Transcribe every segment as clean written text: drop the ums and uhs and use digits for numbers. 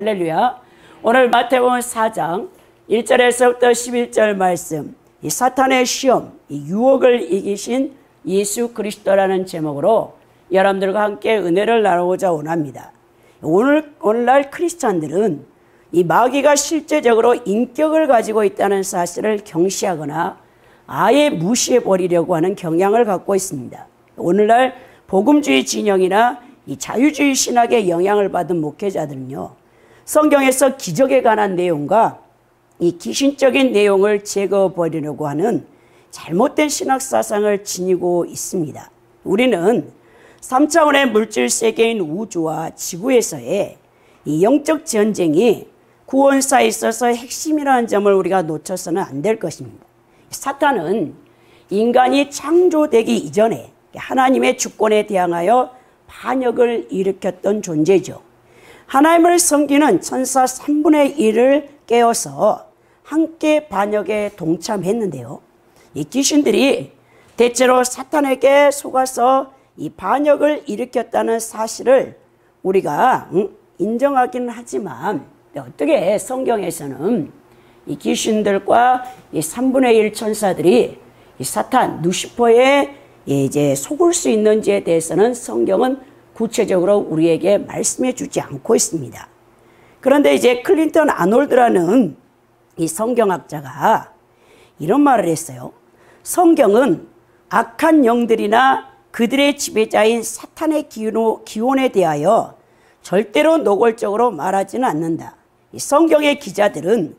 할렐루야. 오늘 마태복음 4장 1절에서부터 11절 말씀, 이 사탄의 시험, 이 유혹을 이기신 예수 그리스도라는 제목으로 여러분들과 함께 은혜를 나누고자 원합니다. 오늘날 크리스찬들은 이 마귀가 실제적으로 인격을 가지고 있다는 사실을 경시하거나 아예 무시해 버리려고 하는 경향을 갖고 있습니다. 오늘날 복음주의 진영이나 이 자유주의 신학의 영향을 받은 목회자들은요, 성경에서 기적에 관한 내용과 이 귀신적인 내용을 제거해버리려고 하는 잘못된 신학 사상을 지니고 있습니다. 우리는 3차원의 물질 세계인 우주와 지구에서의 이 영적 전쟁이 구원사에 있어서 핵심이라는 점을 우리가 놓쳐서는 안 될 것입니다. 사탄은 인간이 창조되기 이전에 하나님의 주권에 대항하여 반역을 일으켰던 존재죠. 하나님을 섬기는 천사 3분의 1을 깨어서 함께 반역에 동참했는데요. 이 귀신들이 대체로 사탄에게 속아서 이 반역을 일으켰다는 사실을 우리가 인정하기는 하지만, 어떻게 성경에서는 이 귀신들과 이 3분의 1 천사들이 이 사탄 루시퍼에 이제 속을 수 있는지에 대해서는 성경은 구체적으로 우리에게 말씀해 주지 않고 있습니다. 그런데 이제 클린턴 아놀드라는 이 성경학자가 이런 말을 했어요. 성경은 악한 영들이나 그들의 지배자인 사탄의 기원에 대하여 절대로 노골적으로 말하지는 않는다. 이 성경의 기자들은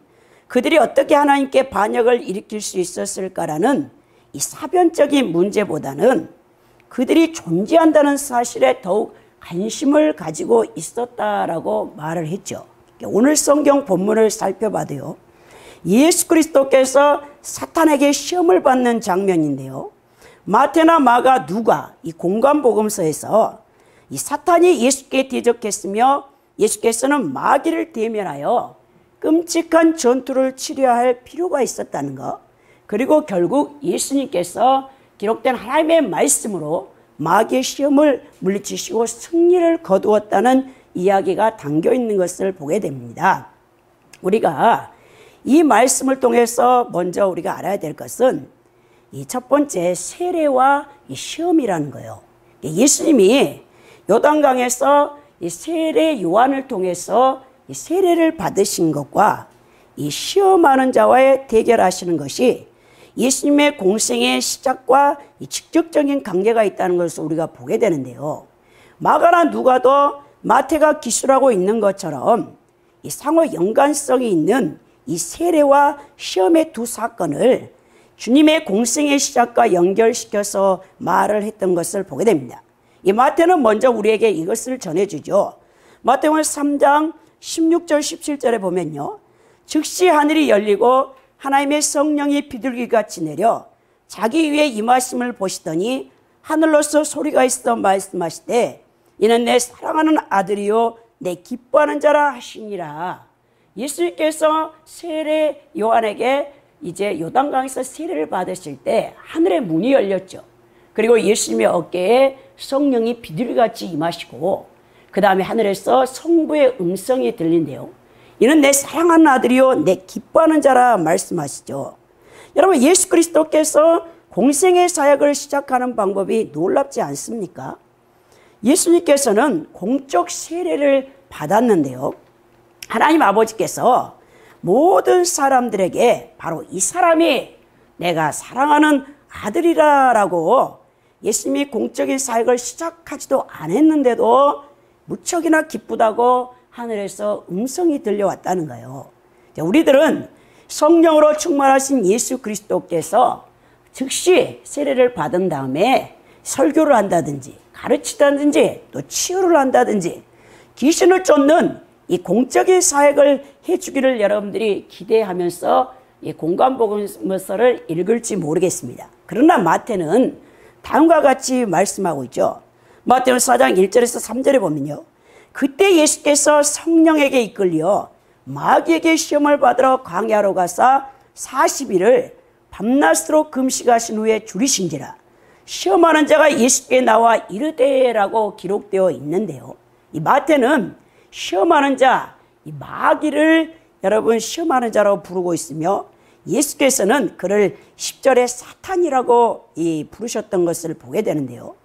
그들이 어떻게 하나님께 반역을 일으킬 수 있었을까라는 이 사변적인 문제보다는 그들이 존재한다는 사실에 더욱 관심을 가지고 있었다라고 말을 했죠. 오늘 성경 본문을 살펴봐도요, 예수 그리스도께서 사탄에게 시험을 받는 장면인데요, 마태나 마가, 누가 이 공관복음서에서 이 사탄이 예수께 대적했으며 예수께서는 마귀를 대면하여 끔찍한 전투를 치러야 할 필요가 있었다는 것, 그리고 결국 예수님께서 기록된 하나님의 말씀으로 마귀의 시험을 물리치시고 승리를 거두었다는 이야기가 담겨 있는 것을 보게 됩니다. 우리가 이 말씀을 통해서 먼저 우리가 알아야 될 것은 이 첫 번째 세례와 이 시험이라는 거예요. 예수님이 요단강에서 이 세례 요한을 통해서 이 세례를 받으신 것과 이 시험하는 자와의 대결하시는 것이 예수님의 공생의 시작과 이 직접적인 관계가 있다는 것을 우리가 보게 되는데요. 마가나 누가도 마태가 기술하고 있는 것처럼 이 상호 연관성이 있는 이 세례와 시험의 두 사건을 주님의 공생의 시작과 연결시켜서 말을 했던 것을 보게 됩니다. 이 마태는 먼저 우리에게 이것을 전해주죠. 마태복음 3장 16절 17절에 보면요, 즉시 하늘이 열리고 하나님의 성령이 비둘기같이 내려 자기 위에 임하심을 보시더니 하늘로서 소리가 있어 말씀하시되 이는 내 사랑하는 아들이요 내 기뻐하는 자라 하시니라. 예수님께서 세례 요한에게 이제 요단강에서 세례를 받으실 때 하늘의 문이 열렸죠. 그리고 예수님의 어깨에 성령이 비둘기같이 임하시고 그 다음에 하늘에서 성부의 음성이 들린대요. 이는 내 사랑하는 아들이요 내 기뻐하는 자라 말씀하시죠. 여러분, 예수 그리스도께서 공생의 사역을 시작하는 방법이 놀랍지 않습니까? 예수님께서는 공적 세례를 받았는데요, 하나님 아버지께서 모든 사람들에게 바로 이 사람이 내가 사랑하는 아들이라라고 예수님이 공적인 사역을 시작하지도 않았는데도 무척이나 기쁘다고 하늘에서 음성이 들려왔다는 거예요. 우리들은 성령으로 충만하신 예수 그리스도께서 즉시 세례를 받은 다음에 설교를 한다든지 가르치다든지 또 치유를 한다든지 귀신을 쫓는 이 공적인 사역을 해주기를 여러분들이 기대하면서 이 공관복음서를 읽을지 모르겠습니다. 그러나 마태는 다음과 같이 말씀하고 있죠. 마태복음 4장 1절에서 3절에 보면요, 그때 예수께서 성령에게 이끌려 마귀에게 시험을 받으러 광야로 가사 40일을 밤낮으로 금식하신 후에 줄이신지라. 시험하는 자가 예수께 나와 이르되라고 기록되어 있는데요, 이 마태는 시험하는 자, 이 마귀를 여러분 시험하는 자라고 부르고 있으며 예수께서는 그를 10절에 사탄이라고 부르셨던 것을 보게 되는데요.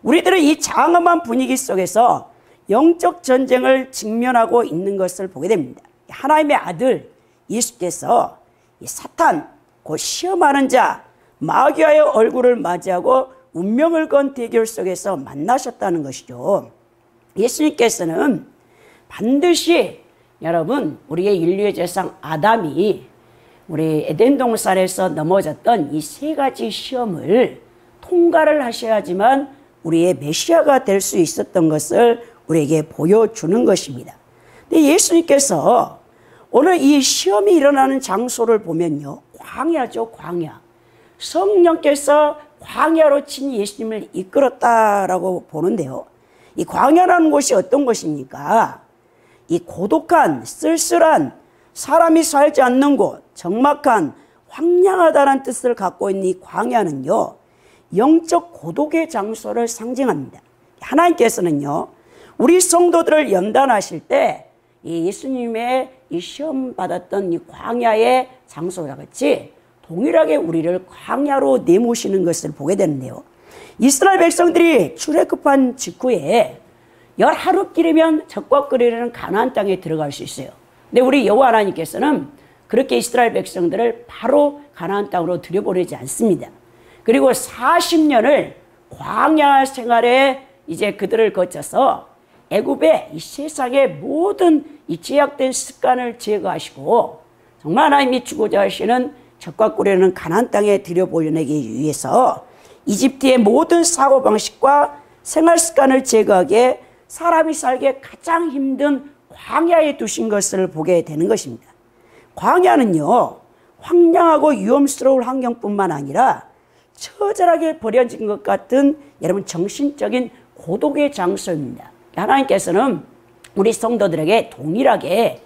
우리들은 이 장엄한 분위기 속에서 영적 전쟁을 직면하고 있는 것을 보게 됩니다. 하나님의 아들 예수께서 이 사탄, 곧 시험하는 자 마귀와의 얼굴을 맞이하고 운명을 건 대결 속에서 만나셨다는 것이죠. 예수님께서는 반드시 여러분 우리의 인류의 조상 아담이 우리 에덴 동산에서 넘어졌던 이 세 가지 시험을 통과를 하셔야지만 우리의 메시아가 될 수 있었던 것을 우리에게 보여주는 것입니다. 근데 예수님께서 오늘 이 시험이 일어나는 장소를 보면요, 광야죠, 광야. 성령께서 광야로 친히 예수님을 이끌었다라고 보는데요. 이 광야라는 곳이 어떤 곳입니까? 이 고독한, 쓸쓸한, 사람이 살지 않는 곳, 적막한, 황량하다는 뜻을 갖고 있는 이 광야는요, 영적 고독의 장소를 상징합니다. 하나님께서는요, 우리 성도들을 연단하실 때 이 예수님의 이 시험 받았던 이 광야의 장소와 같이 동일하게 우리를 광야로 내모시는 것을 보게 되는데요. 이스라엘 백성들이 출애굽한 직후에 11하루길이면 적과 끓이는 가나안 땅에 들어갈 수 있어요. 근데 우리 여호와 하나님께서는 그렇게 이스라엘 백성들을 바로 가나안 땅으로 들여보내지 않습니다. 그리고 40년을 광야 생활에 이제 그들을 거쳐서 애굽의 이 세상의 모든 이 제약된 습관을 제거하시고 정말 하나님이 주고자 하시는 적과 꿀에는 가나안 땅에 들여보내기 위해서 이집트의 모든 사고방식과 생활 습관을 제거하게 사람이 살기에 가장 힘든 광야에 두신 것을 보게 되는 것입니다. 광야는요, 황량하고 위험스러운 환경뿐만 아니라 처절하게 버려진 것 같은 여러분 정신적인 고독의 장소입니다. 하나님께서는 우리 성도들에게 동일하게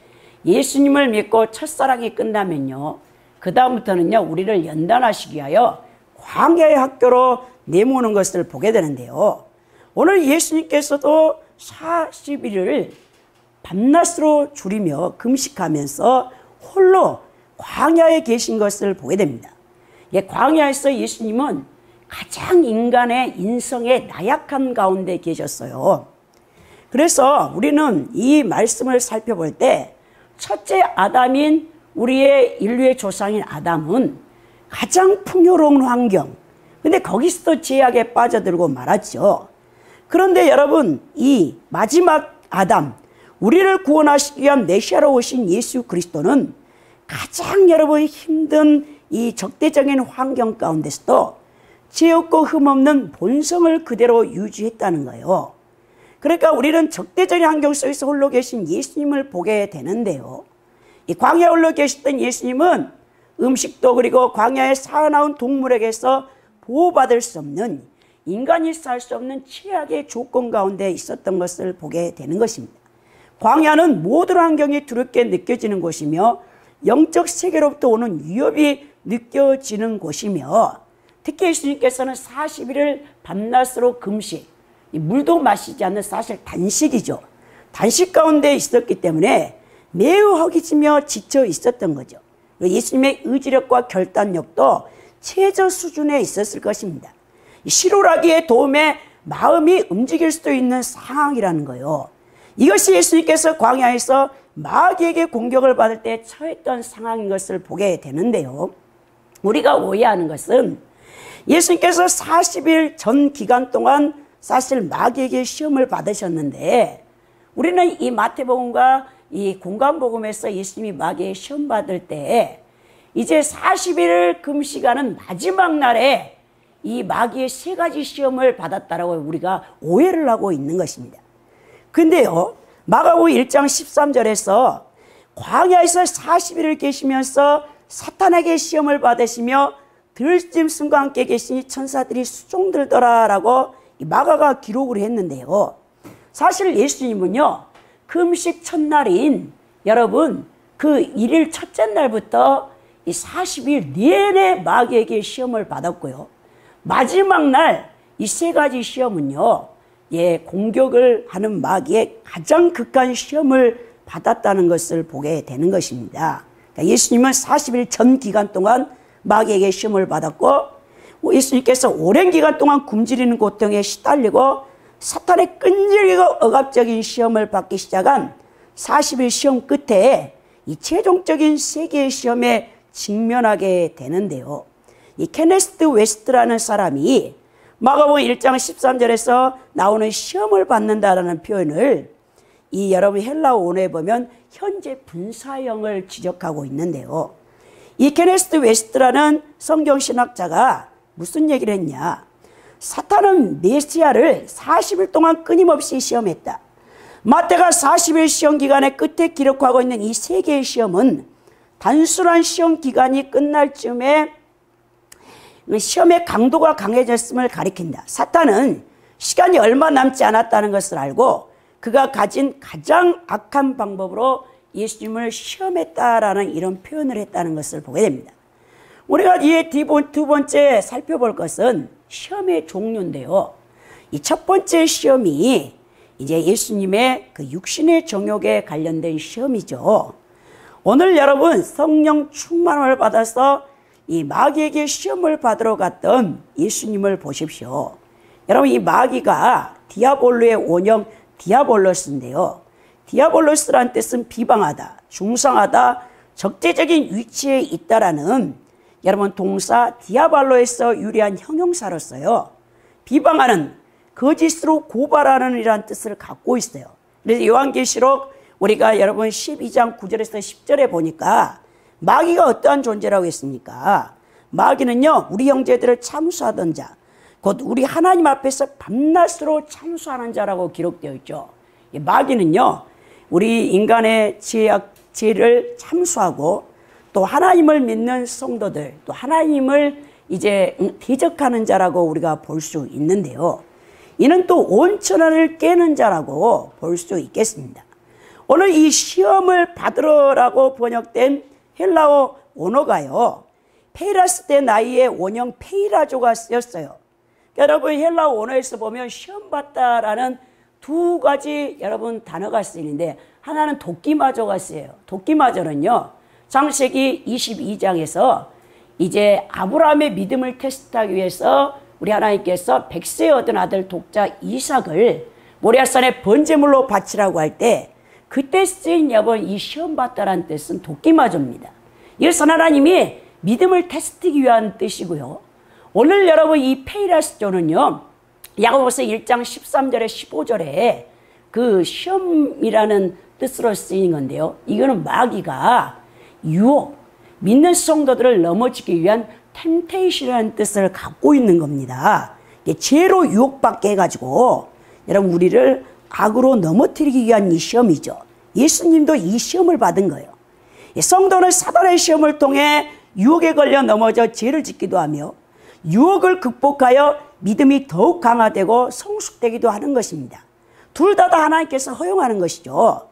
예수님을 믿고 첫사랑이 끝나면요, 그 다음부터는요 우리를 연단하시기 위하여 광야의 학교로 내모는 것을 보게 되는데요. 오늘 예수님께서도 40일을 밤낮으로 줄이며 금식하면서 홀로 광야에 계신 것을 보게 됩니다. 광야에서 예수님은 가장 인간의 인성의 나약한 가운데 계셨어요. 그래서 우리는 이 말씀을 살펴볼 때 첫째 아담인 우리의 인류의 조상인 아담은 가장 풍요로운 환경, 근데 거기서도 죄악에 빠져들고 말았죠. 그런데 여러분, 이 마지막 아담, 우리를 구원하시기 위한 메시아로 오신 예수 그리스도는 가장 여러분 힘든 이 적대적인 환경 가운데서도 죄 없고 흠 없는 본성을 그대로 유지했다는 거예요. 그러니까 우리는 적대적인 환경 속에서 홀로 계신 예수님을 보게 되는데요. 이 광야에 홀로 계셨던 예수님은 음식도 그리고 광야에 살아나온 동물에게서 보호받을 수 없는, 인간이 살 수 없는 최악의 조건 가운데 있었던 것을 보게 되는 것입니다. 광야는 모든 환경이 두렵게 느껴지는 곳이며 영적 세계로부터 오는 위협이 느껴지는 곳이며 특히 예수님께서는 40일을 밤낮으로 금식, 물도 마시지 않는 사실 단식이죠. 단식 가운데 있었기 때문에 매우 허기지며 지쳐 있었던 거죠. 예수님의 의지력과 결단력도 최저 수준에 있었을 것입니다. 실오라기의 도움에 마음이 움직일 수도 있는 상황이라는 거예요. 이것이 예수님께서 광야에서 마귀에게 공격을 받을 때 처했던 상황인 것을 보게 되는데요. 우리가 오해하는 것은 예수님께서 40일 전 기간 동안 사실 마귀에게 시험을 받으셨는데 우리는 이 마태복음과 이 공관복음에서 예수님이 마귀에 시험 받을 때 이제 40일을 금식하는 마지막 날에 이 마귀의 세 가지 시험을 받았다라고 우리가 오해를 하고 있는 것입니다. 근데요, 마가복음 1장 13절에서 광야에서 40일을 계시면서 사탄에게 시험을 받으시며 들짐승과 함께 계시니 천사들이 수종들더라라고 마가가 기록을 했는데요. 사실 예수님은요, 금식 첫날인 여러분 그 1일 첫째 날부터 이 40일 내내 마귀에게 시험을 받았고요. 마지막 날 이 세 가지 시험은요, 공격을 하는 마귀의 가장 극한 시험을 받았다는 것을 보게 되는 것입니다. 그러니까 예수님은 40일 전 기간 동안 마귀에게 시험을 받았고, 예수님께서 오랜 기간 동안 굶주리는 고통에 시달리고 사탄의 끈질기고 억압적인 시험을 받기 시작한 40일 시험 끝에 이 최종적인 세계의 시험에 직면하게 되는데요. 이 케네스 웨스트라는 사람이 마가복음 1장 13절에서 나오는 시험을 받는다라는 표현을 이 여러분 헬라어 원어에 보면 현재 분사형을 지적하고 있는데요. 이 케네스 웨스트라는 성경신학자가 무슨 얘기를 했냐? 사탄은 메시아를 40일 동안 끊임없이 시험했다. 마태가 40일 시험 기간의 끝에 기록하고 있는 이 세 개의 시험은 단순한 시험 기간이 끝날 즈음에 시험의 강도가 강해졌음을 가리킨다. 사탄은 시간이 얼마 남지 않았다는 것을 알고 그가 가진 가장 악한 방법으로 예수님을 시험했다라는 이런 표현을 했다는 것을 보게 됩니다. 우리가 이에 두 번째 살펴볼 것은 시험의 종류인데요. 이 첫 번째 시험이 이제 예수님의 그 육신의 정욕에 관련된 시험이죠. 오늘 여러분 성령 충만을 받아서 이 마귀에게 시험을 받으러 갔던 예수님을 보십시오. 여러분 이 마귀가 디아볼로의 원형 디아볼로스인데요. 디아볼로스란 뜻은 비방하다, 중상하다, 적대적인 위치에 있다라는 여러분 동사 디아발로에서 유래한 형용사로서요. 비방하는, 거짓으로 고발하는 이라는 뜻을 갖고 있어요. 그래서 요한계시록 우리가 여러분 12장 9절에서 10절에 보니까 마귀가 어떠한 존재라고 했습니까? 마귀는요 우리 형제들을 참수하던 자, 곧 우리 하나님 앞에서 밤낮으로 참수하는 자라고 기록되어 있죠. 마귀는요 우리 인간의 죄를 참수하고 또 하나님을 믿는 성도들, 또 하나님을 이제 대적하는 자라고 우리가 볼 수 있는데요. 이는 또 온 천하를 깨는 자라고 볼 수 있겠습니다. 오늘 이 시험을 받으러라고 번역된 헬라어 원어가요, 페이라스 때 나이에 원형 페이라조가 쓰였어요. 여러분 헬라어 원어에서 보면 시험 받다라는 두 가지 여러분 단어가 쓰이는데, 하나는 도끼마저가 쓰여요. 도끼마저는요 창세기 22장에서 이제 아브라함의 믿음을 테스트하기 위해서 우리 하나님께서 백세 얻은 아들 독자 이삭을 모리아산에 번제물로 바치라고 할 때 그때 쓰인 여러분 이 시험 받다라는 뜻은 도끼마저입니다. 이것은 하나님이 믿음을 테스트하기 위한 뜻이고요. 오늘 여러분 이 페이라스조는요 야고보서 1장 13절에 15절에 그 시험이라는 뜻으로 쓰인 건데요. 이거는 마귀가 유혹, 믿는 성도들을 넘어지기 위한 템테이션이라는 뜻을 갖고 있는 겁니다. 죄로 유혹받게 해가지고 여러분 우리를 악으로 넘어뜨리기 위한 이 시험이죠. 예수님도 이 시험을 받은 거예요. 성도는 사단의 시험을 통해 유혹에 걸려 넘어져 죄를 짓기도 하며 유혹을 극복하여 믿음이 더욱 강화되고 성숙되기도 하는 것입니다. 둘 다 하나님께서 허용하는 것이죠.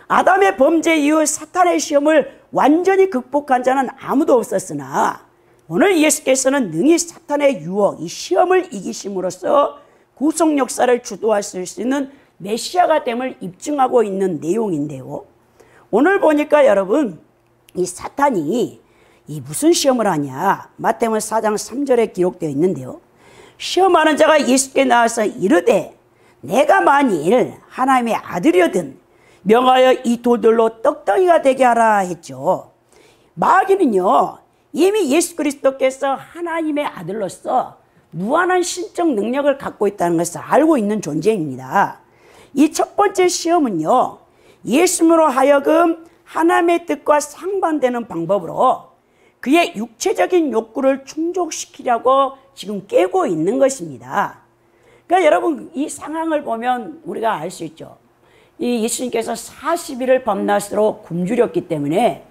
아담의 범죄 이후 사탄의 시험을 완전히 극복한 자는 아무도 없었으나 오늘 예수께서는 능히 사탄의 유혹, 이 시험을 이기심으로써 구속 역사를 주도하실 수 있는 메시아가 됨을 입증하고 있는 내용인데요. 오늘 보니까 여러분 이 사탄이 이 무슨 시험을 하냐? 마태복음 4장 3절에 기록되어 있는데요. 시험하는 자가 예수께 나와서 이르되 내가 만일 하나님의 아들이거든 명하여 이 돌들로 떡덩이가 되게 하라 했죠. 마귀는요 이미 예수 그리스도께서 하나님의 아들로서 무한한 신적 능력을 갖고 있다는 것을 알고 있는 존재입니다. 이 첫 번째 시험은요 예수님으로 하여금 하나님의 뜻과 상반되는 방법으로 그의 육체적인 욕구를 충족시키려고 지금 깨고 있는 것입니다. 그러니까 여러분 이 상황을 보면 우리가 알 수 있죠. 이 예수님께서 40일을 밤낮으로 굶주렸기 때문에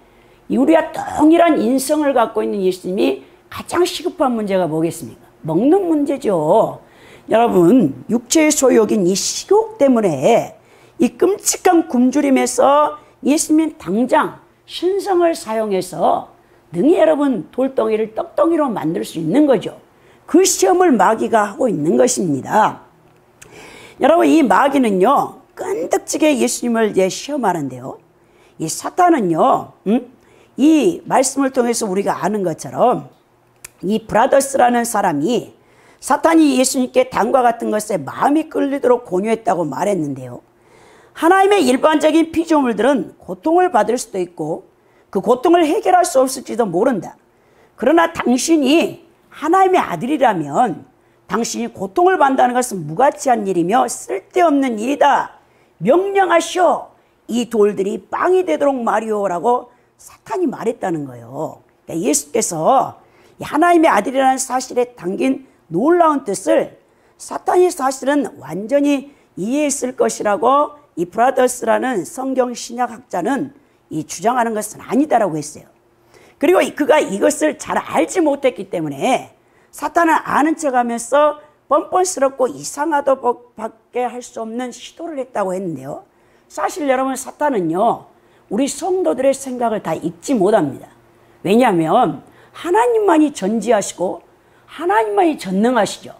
우리와 동일한 인성을 갖고 있는 예수님이 가장 시급한 문제가 뭐겠습니까? 먹는 문제죠. 여러분 육체의 소욕인 이 식욕 때문에 이 끔찍한 굶주림에서 예수님은 당장 신성을 사용해서 능히 여러분 돌덩이를 떡덩이로 만들 수 있는 거죠. 그 시험을 마귀가 하고 있는 것입니다. 여러분 이 마귀는요 끈덕지게 예수님을 이제 시험하는데요. 이 사탄은요, 이 말씀을 통해서 우리가 아는 것처럼 이 브라더스라는 사람이 사탄이 예수님께 다음과 같은 것에 마음이 끌리도록 권유했다고 말했는데요. 하나님의 일반적인 피조물들은 고통을 받을 수도 있고 그 고통을 해결할 수 없을지도 모른다. 그러나 당신이 하나님의 아들이라면 당신이 고통을 받는다는 것은 무가치한 일이며 쓸데없는 일이다. 명령하시오. 이 돌들이 빵이 되도록 말이오라고 사탄이 말했다는 거예요. 그러니까 예수께서 하나님의 아들이라는 사실에 담긴 놀라운 뜻을 사탄이 사실은 완전히 이해했을 것이라고 이 브라더스라는 성경 신약학자는 이 주장하는 것은 아니다라고 했어요. 그리고 그가 이것을 잘 알지 못했기 때문에 사탄은 아는 척하면서 뻔뻔스럽고 이상하도 밖에 할 수 없는 시도를 했다고 했는데요. 사실 여러분, 사탄은요 우리 성도들의 생각을 다 읽지 못합니다. 왜냐하면 하나님만이 전지하시고 하나님만이 전능하시죠.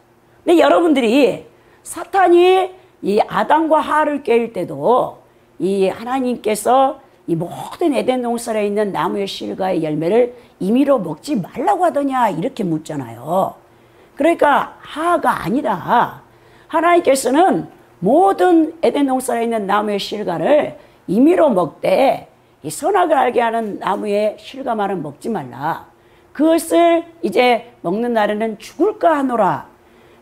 근데 여러분들이 사탄이 이 아담과 하와를 깨울 때도 이 하나님께서 이 모든 에덴 동산에 있는 나무의 실과의 열매를 임의로 먹지 말라고 하더냐 이렇게 묻잖아요. 그러니까 하와가 아니다. 하나님께서는 모든 에덴 동산에 있는 나무의 실과를 임의로 먹되 이 선악을 알게 하는 나무의 실과만은 먹지 말라. 그것을 이제 먹는 날에는 죽을까 하노라.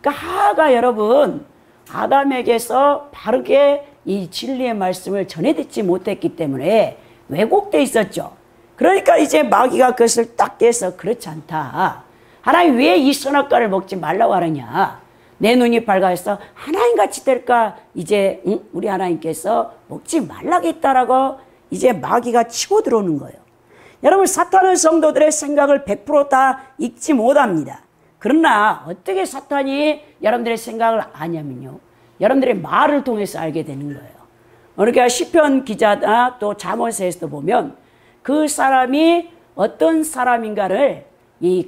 그러니까 하와가 여러분 아담에게서 바르게 이 진리의 말씀을 전해 듣지 못했기 때문에 왜곡되어 있었죠. 그러니까 이제 마귀가 그것을 딱 깨서 그렇지 않다. 하나님 왜 이 선악과를 먹지 말라고 하느냐. 내 눈이 밝아서 하나님같이 될까. 이제 우리 하나님께서 먹지 말라겠다라고 이제 마귀가 치고 들어오는 거예요. 여러분, 사탄은 성도들의 생각을 100% 다 읽지 못합니다. 그러나 어떻게 사탄이 여러분들의 생각을 아냐면요, 여러분들의 말을 통해서 알게 되는 거예요. 그러니까 시편 기자나 또 잠언서에서도 보면 그 사람이 어떤 사람인가를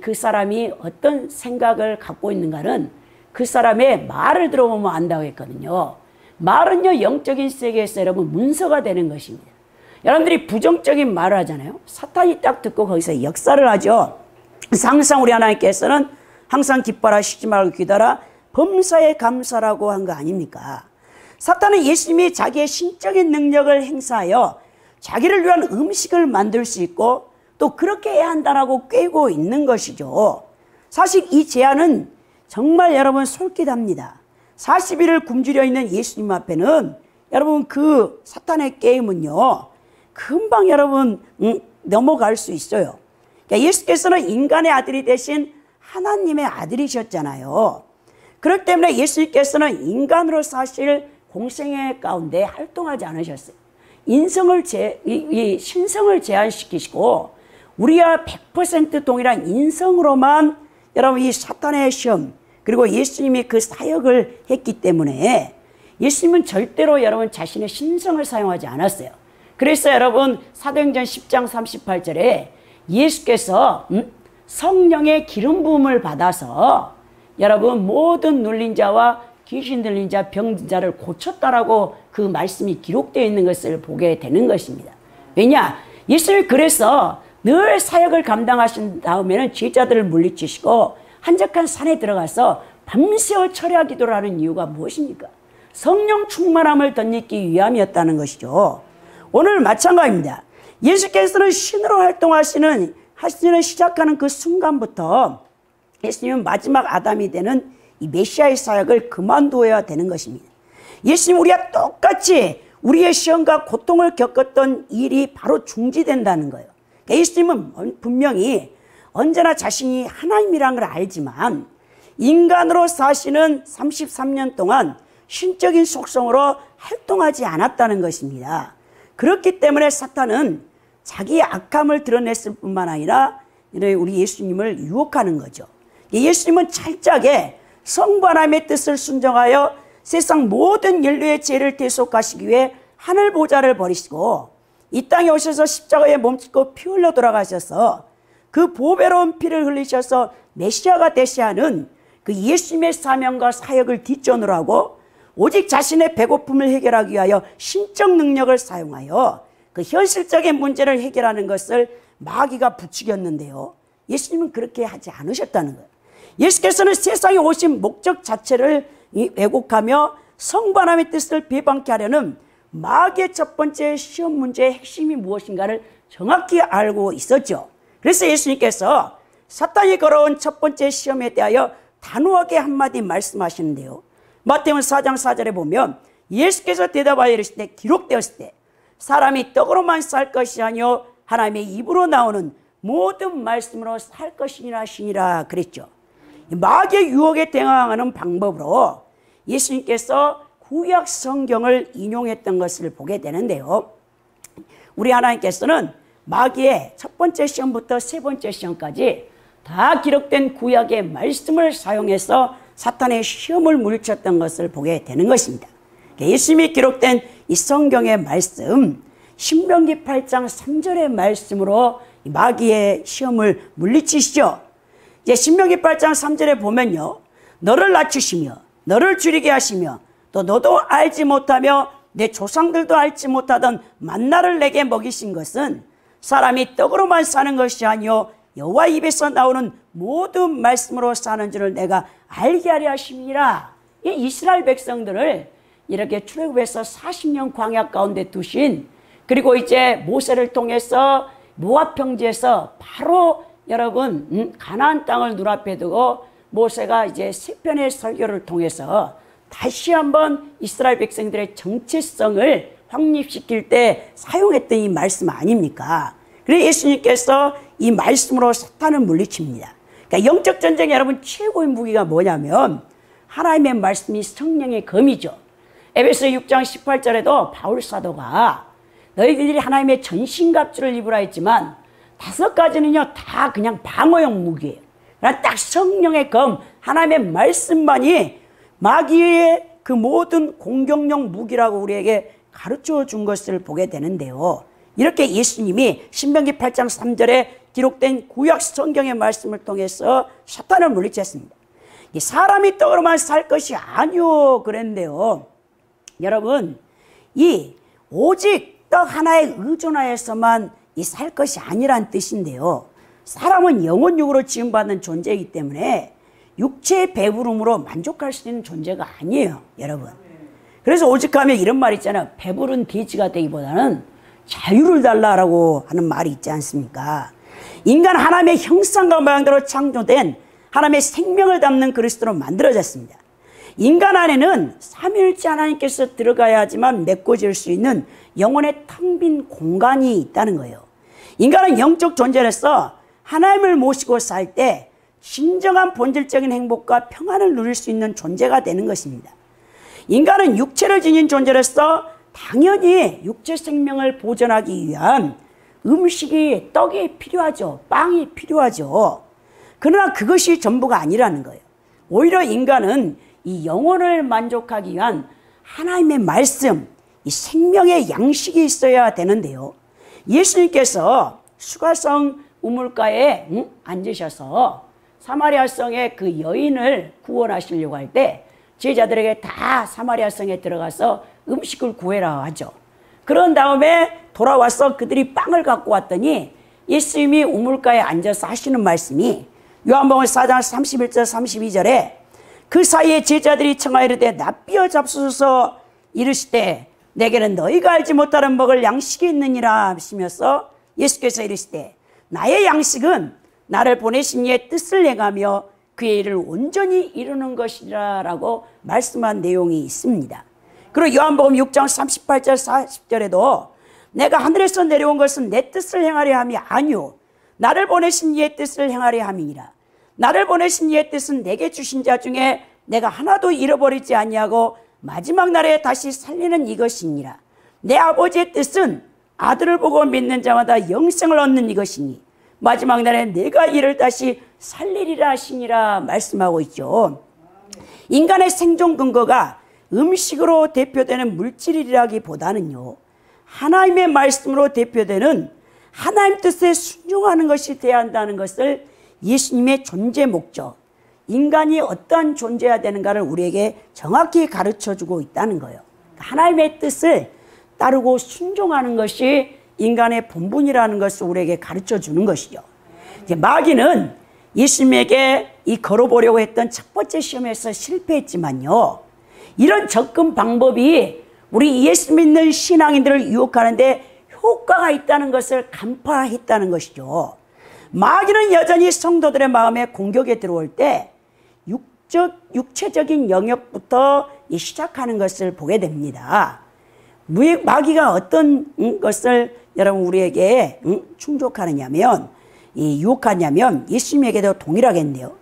그 사람이 어떤 생각을 갖고 있는가는 그 사람의 말을 들어보면 안다고 했거든요. 말은요 영적인 세계에서 여러분 문서가 되는 것입니다. 여러분들이 부정적인 말을 하잖아요. 사탄이 딱 듣고 거기서 역사를 하죠. 항상 우리 하나님께서는 항상 기뻐라 쉬지 말고 기도하라 범사에 감사라고 한 거 아닙니까? 사탄은 예수님이 자기의 신적인 능력을 행사하여 자기를 위한 음식을 만들 수 있고 또 그렇게 해야 한다라고 꿰고 있는 것이죠. 사실 이 제안은 정말 여러분 솔깃합니다. 40일을 굶주려 있는 예수님 앞에는 여러분 그 사탄의 게임은요 금방 여러분 넘어갈 수 있어요. 그러니까 예수께서는 인간의 아들이 대신 하나님의 아들이셨잖아요. 그렇기 때문에 예수님께서는 인간으로 사실 공생애 가운데 활동하지 않으셨어요. 신성을 제한시키시고 우리와 100% 동일한 인성으로만 여러분 이 사탄의 시험 그리고 예수님이 그 사역을 했기 때문에 예수님은 절대로 여러분 자신의 신성을 사용하지 않았어요. 그래서 여러분 사도행전 10장 38절에 예수께서 성령의 기름 부음을 받아서 여러분 모든 눌린 자와 귀신 들린 자, 병든 자를 고쳤다라고 그 말씀이 기록되어 있는 것을 보게 되는 것입니다. 왜냐? 예수님이 그래서 늘 사역을 감당하신 다음에는 제자들을 물리치시고 한적한 산에 들어가서 밤새워 철야 기도를 하는 이유가 무엇입니까? 성령 충만함을 덧입기 위함이었다는 것이죠. 오늘 마찬가지입니다. 예수께서는 신으로 활동하시는 시작하는 그 순간부터 예수님은 마지막 아담이 되는 이 메시아의 사역을 그만두어야 되는 것입니다. 예수님 우리와 똑같이 우리의 시험과 고통을 겪었던 일이 바로 중지된다는 거예요. 그러니까 예수님은 분명히 언제나 자신이 하나님이라는 걸 알지만 인간으로 사시는 33년 동안 신적인 속성으로 활동하지 않았다는 것입니다. 그렇기 때문에 사탄은 자기의 악함을 드러냈을 뿐만 아니라 우리 예수님을 유혹하는 거죠. 예수님은 철저하게 성부 하나님의 뜻을 순종하여 세상 모든 인류의 죄를 대속하시기 위해 하늘 보좌를 버리시고 이 땅에 오셔서 십자가에 몸짓고 피 흘려 돌아가셔서 그 보배로운 피를 흘리셔서 메시아가 되시하는 그 예수님의 사명과 사역을 뒷전으로 하고 오직 자신의 배고픔을 해결하기 위하여 신적 능력을 사용하여 그 현실적인 문제를 해결하는 것을 마귀가 부추겼는데요. 예수님은 그렇게 하지 않으셨다는 거예요. 예수께서는 세상에 오신 목적 자체를 왜곡하며 성부 하나님의 뜻을 비방케 하려는 마귀의 첫 번째 시험 문제의 핵심이 무엇인가를 정확히 알고 있었죠. 그래서 예수님께서 사탄이 걸어온 첫 번째 시험에 대하여 단호하게 한마디 말씀하시는데요. 마태복음 4장 4절에 보면 예수께서 대답하여 이르시되 기록되었을 때 사람이 떡으로만 살 것이 아니요 하나님의 입으로 나오는 모든 말씀으로 살 것이니라 하시니라 그랬죠. 마귀의 유혹에 대항하는 방법으로 예수님께서 구약 성경을 인용했던 것을 보게 되는데요. 우리 하나님께서는 마귀의 첫 번째 시험부터 세 번째 시험까지 다 기록된 구약의 말씀을 사용해서 사탄의 시험을 물리쳤던 것을 보게 되는 것입니다. 예수님이 기록된 이 성경의 말씀, 신명기 8장 3절의 말씀으로 마귀의 시험을 물리치시죠. 이제 신명기 8장 3절에 보면요, 너를 낮추시며 너를 줄이게 하시며 또 너도 알지 못하며 내 조상들도 알지 못하던 만나를 내게 먹이신 것은 사람이 떡으로만 사는 것이 아니요 여호와 입에서 나오는 모든 말씀으로 사는 줄을 내가 알게 하려 하심이라. 이 이스라엘 백성들을 이렇게 출애굽에서 40년 광야 가운데 두신, 그리고 이제 모세를 통해서 모압 평지에서 바로 여러분 가나안 땅을 눈앞에 두고 모세가 이제 세 편의 설교를 통해서 다시 한번 이스라엘 백성들의 정체성을 확립시킬 때 사용했던 이 말씀 아닙니까? 그래서 예수님께서 이 말씀으로 사탄을 물리칩니다. 그러니까 영적 전쟁 여러분 최고의 무기가 뭐냐면 하나님의 말씀이 성령의 검이죠. 에베소 6장 18절에도 바울 사도가 너희들이 하나님의 전신갑주를 입으라 했지만 5가지는요 다 그냥 방어용 무기예요. 그러나 딱 성령의 검, 하나님의 말씀만이 마귀의 그 모든 공격용 무기라고 우리에게 가르쳐 준 것을 보게 되는데요. 이렇게 예수님이 신명기 8장 3절에 기록된 구약 성경의 말씀을 통해서 사탄을 물리쳤습니다. 사람이 떡으로만 살 것이 아니오 그랬는데요. 여러분, 이 오직 떡 하나에 의존하여서만 이 살 것이 아니란 뜻인데요. 사람은 영혼육으로 지음받는 존재이기 때문에 육체의 배부름으로 만족할 수 있는 존재가 아니에요, 여러분. 그래서 오직하면 이런 말 있잖아요. 배부른 돼지가 되기보다는 자유를 달라라고 하는 말이 있지 않습니까? 인간 하나님의 형상과 모양대로 창조된 하나님의 생명을 담는 그리스도로 만들어졌습니다. 인간 안에는 삼위일체 하나님께서 들어가야지만 메꿔질 수 있는 영혼의 텅 빈 공간이 있다는 거예요. 인간은 영적 존재로서 하나님을 모시고 살 때 진정한 본질적인 행복과 평안을 누릴 수 있는 존재가 되는 것입니다. 인간은 육체를 지닌 존재로서 당연히 육체 생명을 보존하기 위한 음식이, 떡이 필요하죠. 빵이 필요하죠. 그러나 그것이 전부가 아니라는 거예요. 오히려 인간은 이 영혼을 만족하기 위한 하나님의 말씀, 이 생명의 양식이 있어야 되는데요. 예수님께서 수가성 우물가에 앉으셔서 사마리아 성의 그 여인을 구원하시려고 할 때 제자들에게 다 사마리아 성에 들어가서 음식을 구해라 하죠. 그런 다음에 돌아와서 그들이 빵을 갖고 왔더니 예수님이 우물가에 앉아서 하시는 말씀이 요한복음 4장 31절 32절에 그 사이에 제자들이 청하여 이르되 납비어 잡수소서 이르시되 내게는 너희가 알지 못하는 먹을 양식이 있느니라 하시면서 예수께서 이르시되 나의 양식은 나를 보내신 이의 뜻을 행하며 그의 일을 온전히 이루는 것이라 라고 말씀한 내용이 있습니다. 그리고 요한복음 6장 38절 40절에도 내가 하늘에서 내려온 것은 내 뜻을 행하려 함이 아니오 나를 보내신 이의 뜻을 행하려 함이니라. 나를 보내신 이의 뜻은 내게 주신 자 중에 내가 하나도 잃어버리지 아니하고 마지막 날에 다시 살리는 이것이니라. 내 아버지의 뜻은 아들을 보고 믿는 자마다 영생을 얻는 이것이니 마지막 날에 내가 이를 다시 살리리라 하시니라 말씀하고 있죠. 인간의 생존 근거가 음식으로 대표되는 물질이라기보다는요 하나님의 말씀으로 대표되는 하나님 뜻에 순종하는 것이 되어야 한다는 것을 예수님의 존재 목적, 인간이 어떠한 존재여야 되는가를 우리에게 정확히 가르쳐주고 있다는 거예요. 하나님의 뜻을 따르고 순종하는 것이 인간의 본분이라는 것을 우리에게 가르쳐 주는 것이죠. 마귀는 예수님에게 이 걸어보려고 했던 첫 번째 시험에서 실패했지만요, 이런 접근 방법이 우리 예수 믿는 신앙인들을 유혹하는데 효과가 있다는 것을 간파했다는 것이죠. 마귀는 여전히 성도들의 마음에 공격에 들어올 때 육체적인 영역부터 시작하는 것을 보게 됩니다. 마귀가 어떤 것을 여러분 우리에게 충족하느냐면, 유혹하냐면 예수님에게도 동일하겠네요.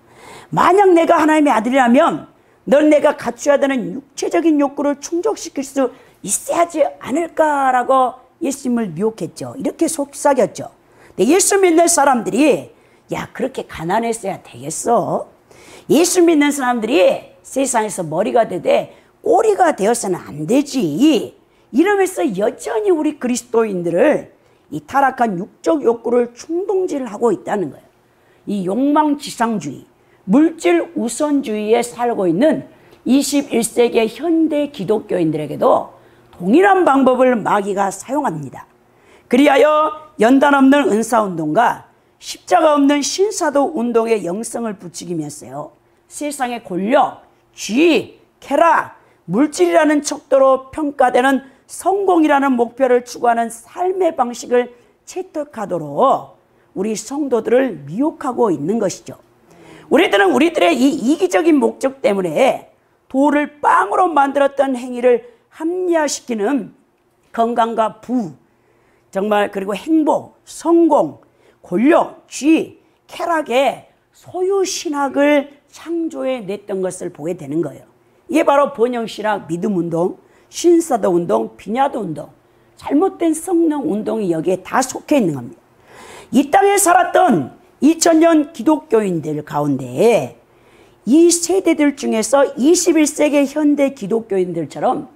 만약 내가 하나님의 아들이라면 넌 내가 갖춰야 되는 육체적인 욕구를 충족시킬 수 있어야지 않을까라고 예수님을 미혹했죠. 이렇게 속삭였죠. 근데 예수 믿는 사람들이 야, 그렇게 가난했어야 되겠어? 예수 믿는 사람들이 세상에서 머리가 되되 꼬리가 되어서는 안 되지. 이러면서 여전히 우리 그리스도인들을 이 타락한 육적 욕구를 충동질하고 있다는 거예요. 이 욕망지상주의, 물질 우선주의에 살고 있는 21세기의 현대 기독교인들에게도 동일한 방법을 마귀가 사용합니다. 그리하여 연단 없는 은사운동과 십자가 없는 신사도 운동의 영성을 부추기면서요, 세상의 권력, 지위, 쾌락, 물질이라는 척도로 평가되는 성공이라는 목표를 추구하는 삶의 방식을 채택하도록 우리 성도들을 미혹하고 있는 것이죠. 우리들은 우리들의 이 이기적인 목적 때문에 돌을 빵으로 만들었던 행위를 합리화시키는 건강과 부, 정말 그리고 행복, 성공, 권력, 지위, 쾌락의 소유신학을 창조해 냈던 것을 보게 되는 거예요. 이게 바로 번영신학, 믿음운동, 신사도 운동, 비냐도 운동, 잘못된 성령 운동이 여기에 다 속해 있는 겁니다. 이 땅에 살았던 2000년 기독교인들 가운데 이 세대들 중에서 21세기 현대 기독교인들처럼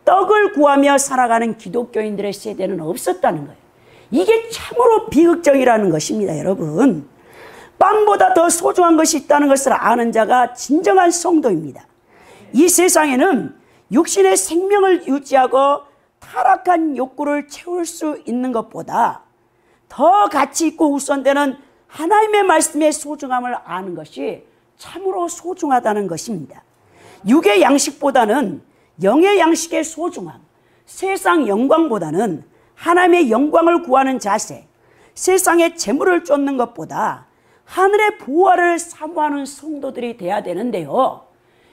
떡을 구하며 살아가는 기독교인들의 세대는 없었다는 거예요. 이게 참으로 비극적이라는 것입니다, 여러분. 빵보다 더 소중한 것이 있다는 것을 아는 자가 진정한 성도입니다. 이 세상에는 육신의 생명을 유지하고 타락한 욕구를 채울 수 있는 것보다 더 가치 있고 우선되는 하나님의 말씀의 소중함을 아는 것이 참으로 소중하다는 것입니다. 육의 양식보다는 영의 양식의 소중함, 세상 영광보다는 하나님의 영광을 구하는 자세, 세상의 재물을 쫓는 것보다 하늘의 보화를 사모하는 성도들이 돼야 되는데요,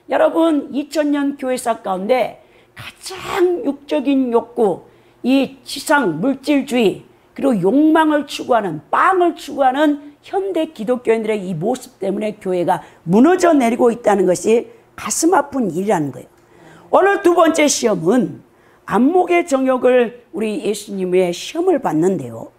여러분 2000년 교회사 가운데 가장 육적인 욕구, 이 지상 물질주의, 그리고 욕망을 추구하는, 빵을 추구하는 현대 기독교인들의 이 모습 때문에 교회가 무너져 내리고 있다는 것이 가슴 아픈 일이라는 거예요. 오늘 두 번째 시험은 안목의 정욕을 우리 예수님의 시험을 받는데요,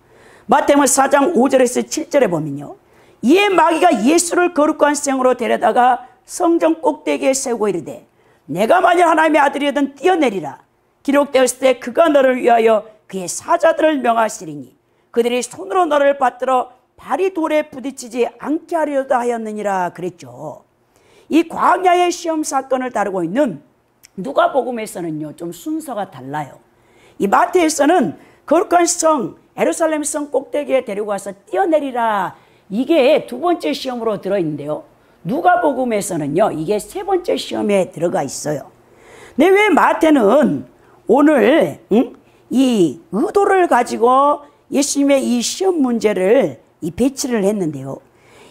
마태복음 4장 5절에서 7절에 보면요, 이에 마귀가 예수를 거룩한 생으로 데려다가 성전 꼭대기에 세우고 이르되 내가 만일 하나님의 아들이든 뛰어내리라. 기록되었을 때 그가 너를 위하여 그의 사자들을 명하시리니 그들이 손으로 너를 받들어 발이 돌에 부딪히지 않게 하려다 하였느니라 그랬죠. 이 광야의 시험 사건을 다루고 있는 누가복음에서는요 좀 순서가 달라요. 이 마태에서는 거룩한 성 예루살렘 성 꼭대기에 데리고 와서 뛰어내리라, 이게 두 번째 시험으로 들어있는데요, 누가복음에서는요 이게 세 번째 시험에 들어가 있어요. 근데 왜 마태는 오늘 이 의도를 가지고 예수님의 이 시험 문제를 배치를 했는데요,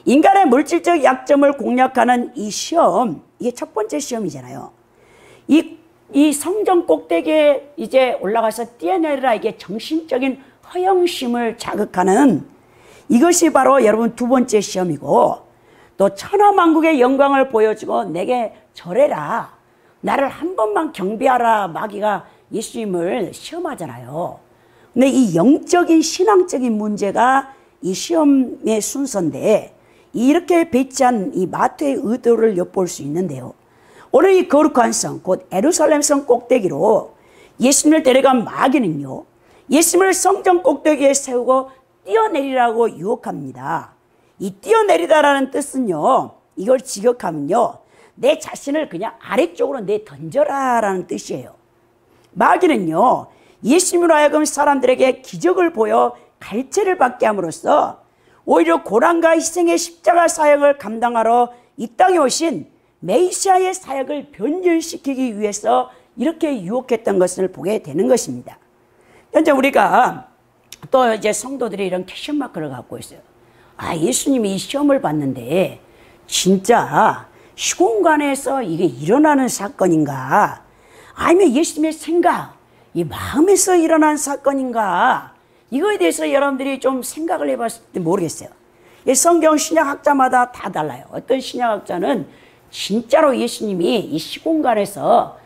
인간의 물질적 약점을 공략하는 이 시험, 이게 첫 번째 시험이잖아요. 이 성전 꼭대기에 이제 올라가서 뛰어내리라, 이게 정신적인 허영심을 자극하는 이것이 바로 여러분 두 번째 시험이고, 또 천하만국의 영광을 보여주고 내게 절해라, 나를 한 번만 경배하라, 마귀가 예수님을 시험하잖아요. 근데 이 영적인 신앙적인 문제가 이 시험의 순서인데, 이렇게 배치한 이 마태의 의도를 엿볼 수 있는데요, 오늘 이 거룩한 성, 곧 예루살렘 성 꼭대기로 예수님을 데려간 마귀는요, 예수님을 성전 꼭대기에 세우고 뛰어내리라고 유혹합니다. 이 뛰어내리다라는 뜻은요, 이걸 직역하면요, 내 자신을 그냥 아래쪽으로 내 던져라 라는 뜻이에요. 마귀는요, 예수님으로 하여금 사람들에게 기적을 보여 갈채를 받게 함으로써 오히려 고난과 희생의 십자가 사역을 감당하러 이 땅에 오신 메시아의 사역을 변절시키기 위해서 이렇게 유혹했던 것을 보게 되는 것입니다. 현재 우리가 또 이제 성도들이 이런 퀘션 마크를 갖고 있어요. 아, 예수님이 이 시험을 봤는데 진짜 시공간에서 이게 일어나는 사건인가? 아니면 예수님의 생각, 이 마음에서 일어난 사건인가? 이거에 대해서 여러분들이 좀 생각을 해봤을 때 모르겠어요. 성경 신약학자마다 다 달라요. 어떤 신약학자는 진짜로 예수님이 이 시공간에서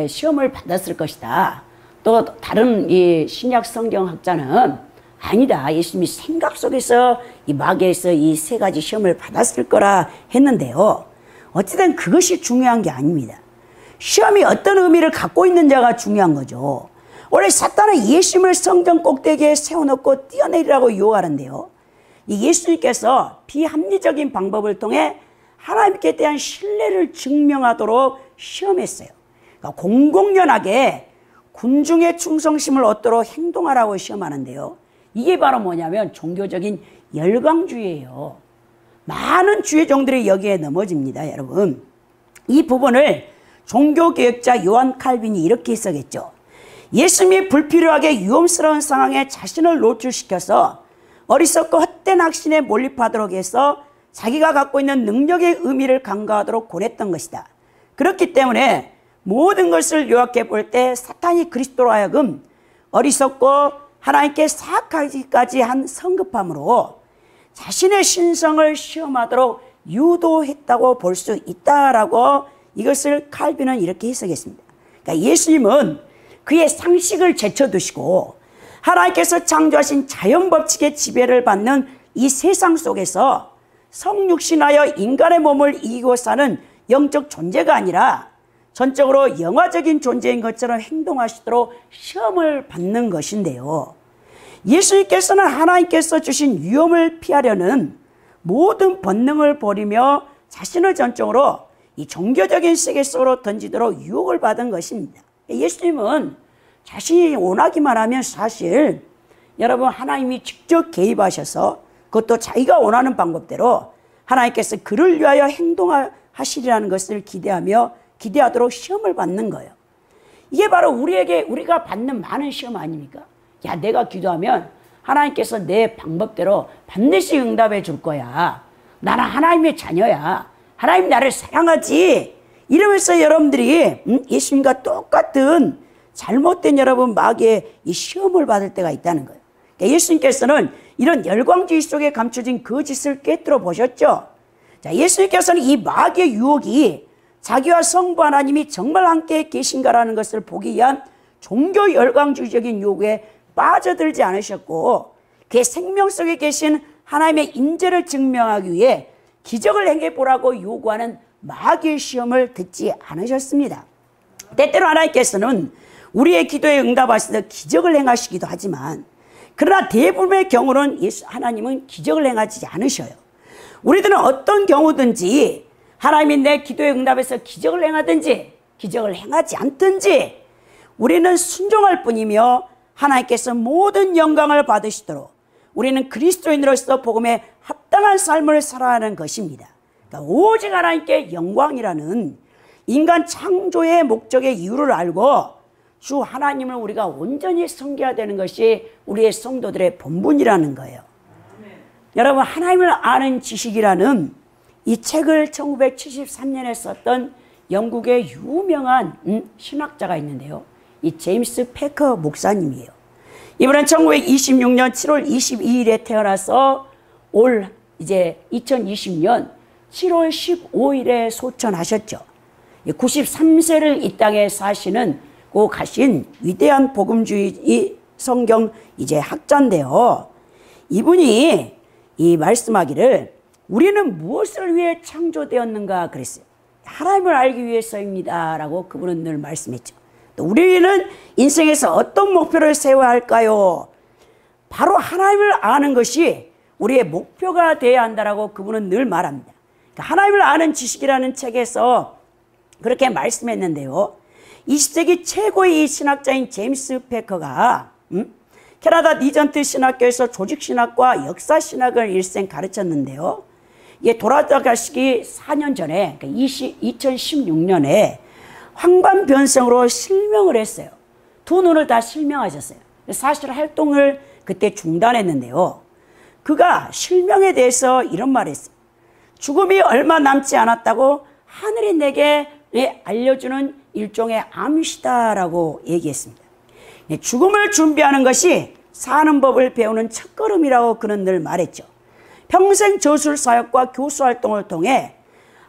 시험을 받았을 것이다. 또 다른 이 신약 성경학자는 아니다. 예수님이 생각 속에서 이 마귀에서 이 세 가지 시험을 받았을 거라 했는데요. 어쨌든 그것이 중요한 게 아닙니다. 시험이 어떤 의미를 갖고 있는지가 중요한 거죠. 원래 사탄은 예수님을 성전 꼭대기에 세워놓고 뛰어내리라고 유혹하는데요. 이 예수님께서 비합리적인 방법을 통해 하나님께 대한 신뢰를 증명하도록 시험했어요. 그러니까 공공연하게 군중의 충성심을 얻도록 행동하라고 시험하는데요. 이게 바로 뭐냐면 종교적인 열광주의예요. 많은 주의종들이 여기에 넘어집니다, 여러분. 이 부분을 종교개혁자 요한 칼빈이 이렇게 해석했죠. 예수님이 불필요하게 위험스러운 상황에 자신을 노출시켜서 어리석고 헛된 확신에 몰입하도록 해서 자기가 갖고 있는 능력의 의미를 간과하도록 권했던 것이다. 그렇기 때문에 모든 것을 요약해 볼 때 사탄이 그리스도로 하여금 어리석고 하나님께 사악하기까지 한 성급함으로 자신의 신성을 시험하도록 유도했다고 볼 수 있다라고 이것을 칼빈은 이렇게 해석했습니다. 그러니까 예수님은 그의 상식을 제쳐두시고 하나님께서 창조하신 자연법칙의 지배를 받는 이 세상 속에서 성육신하여 인간의 몸을 이기고 사는 영적 존재가 아니라 전적으로 영화적인 존재인 것처럼 행동하시도록 시험을 받는 것인데요. 예수님께서는 하나님께서 주신 위험을 피하려는 모든 본능을 버리며 자신을 전적으로 이 종교적인 세계 속으로 던지도록 유혹을 받은 것입니다. 예수님은 자신이 원하기만 하면 사실 여러분 하나님이 직접 개입하셔서 그것도 자기가 원하는 방법대로 하나님께서 그를 위하여 행동하시리라는 것을 기대하도록 시험을 받는 거예요. 이게 바로 우리가 받는 많은 시험 아닙니까? 야, 내가 기도하면 하나님께서 내 방법대로 반드시 응답해 줄 거야. 나는 하나님의 자녀야. 하나님 나를 사랑하지. 이러면서 여러분들이 예수님과 똑같은 잘못된 여러분 마귀의 이 시험을 받을 때가 있다는 거예요. 그러니까 예수님께서는 이런 열광주의 속에 감춰진 거짓을 꿰뚫어 보셨죠. 자, 예수님께서는 이 마귀의 유혹이 자기와 성부 하나님이 정말 함께 계신가라는 것을 보기 위한 종교 열광주의적인 요구에 빠져들지 않으셨고 그의 생명 속에 계신 하나님의 인재를 증명하기 위해 기적을 행해보라고 요구하는 마귀의 시험을 듣지 않으셨습니다. 때때로 하나님께서는 우리의 기도에 응답하시며 기적을 행하시기도 하지만 그러나 대부분의 경우는 하나님은 기적을 행하지 않으셔요. 우리들은 어떤 경우든지 하나님이 내 기도에 응답해서 기적을 행하든지 기적을 행하지 않든지 우리는 순종할 뿐이며 하나님께서 모든 영광을 받으시도록 우리는 그리스도인으로서 복음에 합당한 삶을 살아가는 것입니다. 그러니까 오직 하나님께 영광이라는 인간 창조의 목적의 이유를 알고 주 하나님을 우리가 온전히 섬겨야 되는 것이 우리의 성도들의 본분이라는 거예요. 여러분, 하나님을 아는 지식이라는 이 책을 1973년에 썼던 영국의 유명한 신학자가 있는데요. 이 제임스 패커 목사님이에요. 이분은 1926년 7월 22일에 태어나서 올 이제 2020년 7월 15일에 소천하셨죠. 93세를 이 땅에 사시는 고 가신 위대한 복음주의 성경 이제 학자인데요. 이분이 이 말씀하기를 우리는 무엇을 위해 창조되었는가 그랬어요. 하나님을 알기 위해서입니다 라고 그분은 늘 말씀했죠. 또 우리는 인생에서 어떤 목표를 세워야 할까요? 바로 하나님을 아는 것이 우리의 목표가 되어야 한다라고 그분은 늘 말합니다. 그러니까 하나님을 아는 지식이라는 책에서 그렇게 말씀했는데요. 20세기 최고의 이 신학자인 제임스 패커가 캐나다 니전트 신학교에서 조직신학과 역사신학을 일생 가르쳤는데요. 이게 돌아가시기 4년 전에, 그러니까 2016년에 황반변성으로 실명을 했어요. 두 눈을 다 실명하셨어요. 사실 활동을 그때 중단했는데요. 그가 실명에 대해서 이런 말을 했어요. 죽음이 얼마 남지 않았다고 하늘이 내게 알려주는 일종의 암시다라고 얘기했습니다. 죽음을 준비하는 것이 사는 법을 배우는 첫걸음이라고 그는 늘 말했죠. 평생 저술사역과 교수활동을 통해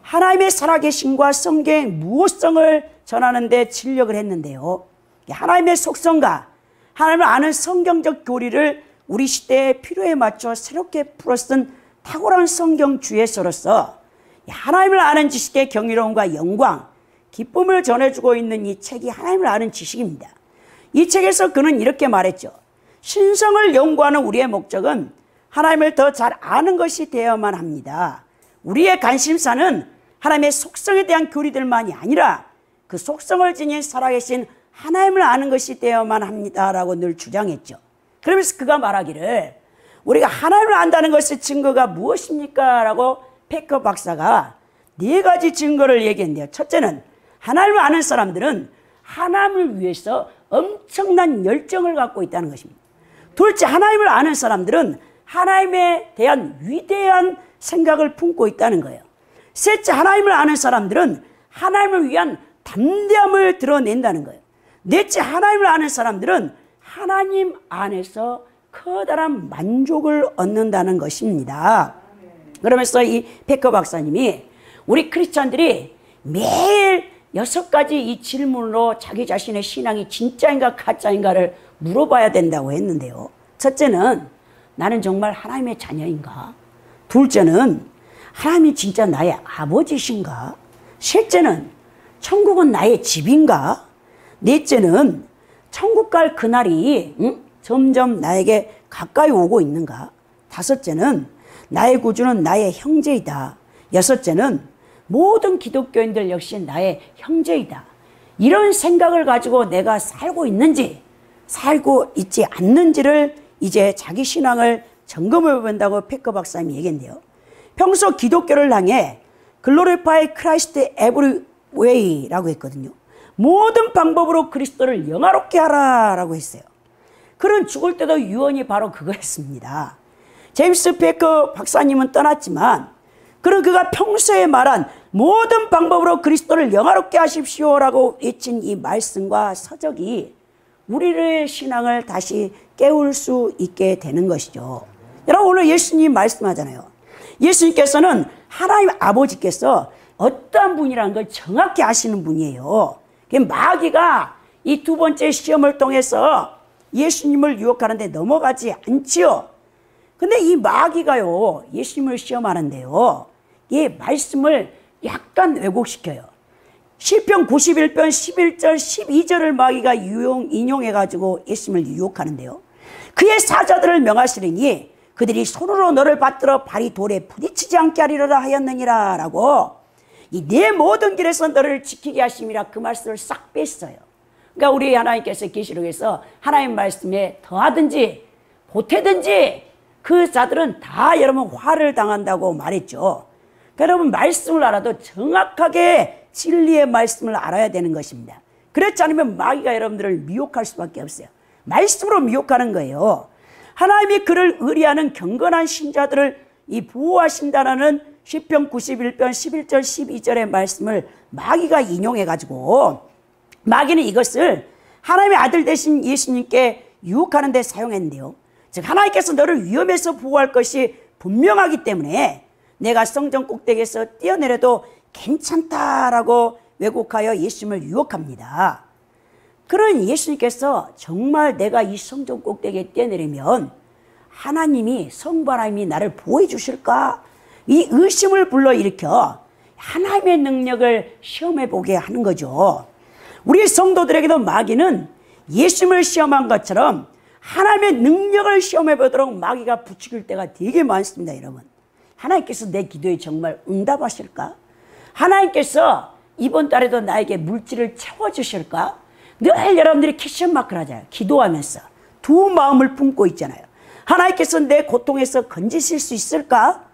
하나님의 살아계심과 성경의 무호성을 전하는 데 진력을 했는데요. 하나님의 속성과 하나님을 아는 성경적 교리를 우리 시대의 필요에 맞춰 새롭게 풀어쓴 탁월한 성경 주예서로서 하나님을 아는 지식의 경이로움과 영광, 기쁨을 전해주고 있는 이 책이 하나님을 아는 지식입니다. 이 책에서 그는 이렇게 말했죠. 신성을 연구하는 우리의 목적은 하나님을 더 잘 아는 것이 되어야만 합니다. 우리의 관심사는 하나님의 속성에 대한 교리들만이 아니라 그 속성을 지닌 살아계신 하나님을 아는 것이 되어야만 합니다라고 늘 주장했죠. 그러면서 그가 말하기를 우리가 하나님을 안다는 것의 증거가 무엇입니까? 라고 패커 박사가 4가지 증거를 얘기했는데요. 첫째는 하나님을 아는 사람들은 하나님을 위해서 엄청난 열정을 갖고 있다는 것입니다. 둘째, 하나님을 아는 사람들은 하나님에 대한 위대한 생각을 품고 있다는 거예요. 셋째, 하나님을 아는 사람들은 하나님을 위한 담대함을 드러낸다는 거예요. 넷째, 하나님을 아는 사람들은 하나님 안에서 커다란 만족을 얻는다는 것입니다. 그러면서 이 패커 박사님이 우리 크리스찬들이 매일 6가지 이 질문으로 자기 자신의 신앙이 진짜인가 가짜인가를 물어봐야 된다고 했는데요. 첫째는 나는 정말 하나님의 자녀인가? 둘째는 하나님이 진짜 나의 아버지신가? 셋째는 천국은 나의 집인가? 넷째는 천국 갈 그날이 점점 나에게 가까이 오고 있는가? 다섯째는 나의 구주는 나의 형제이다. 여섯째는 모든 기독교인들 역시 나의 형제이다. 이런 생각을 가지고 내가 살고 있는지 살고 있지 않는지를 이제 자기 신앙을 점검해 본다고 패커 박사님이 얘기했는데요. 평소 기독교를 향해 글로리파이 크라이스트 에브리 웨이라고 했거든요. 모든 방법으로 그리스도를 영화롭게 하라라고 했어요. 그런 죽을 때도 유언이 바로 그거였습니다. 제임스 패커 박사님은 떠났지만 그런 그가 평소에 말한 모든 방법으로 그리스도를 영화롭게 하십시오라고 외친 이 말씀과 서적이 우리의 신앙을 다시 깨울 수 있게 되는 것이죠. 여러분, 오늘 예수님 말씀하잖아요. 예수님께서는 하나님 아버지께서 어떠한 분이라는 걸 정확히 아시는 분이에요. 마귀가 이 두 번째 시험을 통해서 예수님을 유혹하는데 넘어가지 않지요. 근데 이 마귀가요, 예수님을 시험하는데요, 이 말씀을 약간 왜곡시켜요. 시편 91편 11절 12절을 마귀가 인용해가지고 예수님을 유혹하는데요. 그의 사자들을 명하시리니 그들이 손으로 너를 받들어 발이 돌에 부딪히지 않게 하리라 하였느니라 라고 이 내 모든 길에서 너를 지키게 하심이라 그 말씀을 싹 뺐어요. 그러니까 우리 하나님께서 계시록에서 하나님 말씀에 더하든지 보태든지 그 자들은 다 여러분 화를 당한다고 말했죠. 그러니까 여러분 말씀을 알아도 정확하게 진리의 말씀을 알아야 되는 것입니다. 그렇지 않으면 마귀가 여러분들을 미혹할 수밖에 없어요. 말씀으로 미혹하는 거예요. 하나님이 그를 의리하는 경건한 신자들을 이 보호하신다라는 시편 91편 11절 12절의 말씀을 마귀가 인용해가지고 마귀는 이것을 하나님의 아들 되신 예수님께 유혹하는 데 사용했는데요. 즉 하나님께서 너를 위험에서 보호할 것이 분명하기 때문에 내가 성전 꼭대기에서 뛰어내려도 괜찮다라고 왜곡하여 예수님을 유혹합니다. 그런 예수님께서 정말 내가 이 성전 꼭대기에 뛰어내리면 하나님이 성부 하나님이 나를 보호해 주실까? 이 의심을 불러일으켜 하나님의 능력을 시험해 보게 하는 거죠. 우리 성도들에게도 마귀는 예수님을 시험한 것처럼 하나님의 능력을 시험해 보도록 마귀가 부추길 때가 되게 많습니다. 여러분, 하나님께서 내 기도에 정말 응답하실까? 하나님께서 이번 달에도 나에게 물질을 채워주실까? 늘 여러분들이 퀘션 마크를 하잖아요. 기도하면서 두 마음을 품고 있잖아요. 하나님께서 내 고통에서 건지실 수 있을까?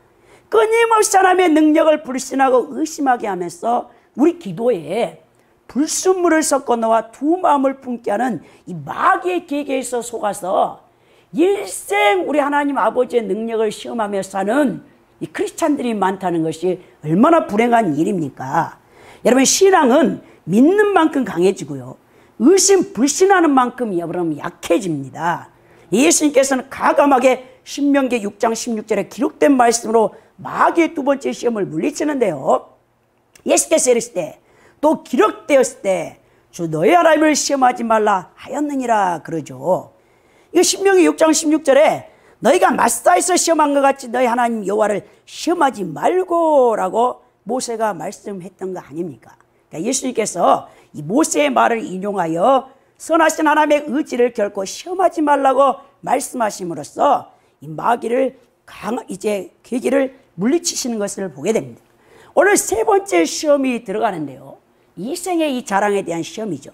끊임없이 하나님의 능력을 불신하고 의심하게 하면서 우리 기도에 불순물을 섞어 넣어 두 마음을 품게 하는 이 마귀의 계계에서 속아서 일생 우리 하나님 아버지의 능력을 시험하며 사는 이 크리스찬들이 많다는 것이 얼마나 불행한 일입니까? 여러분, 신앙은 믿는 만큼 강해지고요, 의심 불신하는 만큼 여러분 약해집니다. 예수님께서는 가감하게 신명기 6장 16절에 기록된 말씀으로 마귀의 두 번째 시험을 물리치는데요, 예수께서 이르실 때 또 기록되었을 때 주 너희 하나님을 시험하지 말라 하였느니라 그러죠. 이거 신명기 6장 16절에 너희가 마사에서 시험한 것 같이 너희 하나님 여호와를 시험하지 말고라고 모세가 말씀했던 거 아닙니까? 그러니까 예수님께서 이 모세의 말을 인용하여 선하신 하나님의 의지를 결코 시험하지 말라고 말씀하심으로써 이 마귀를 이제 계기를 물리치시는 것을 보게 됩니다. 오늘 세 번째 시험이 들어가는데요, 이 생의 이 자랑에 대한 시험이죠.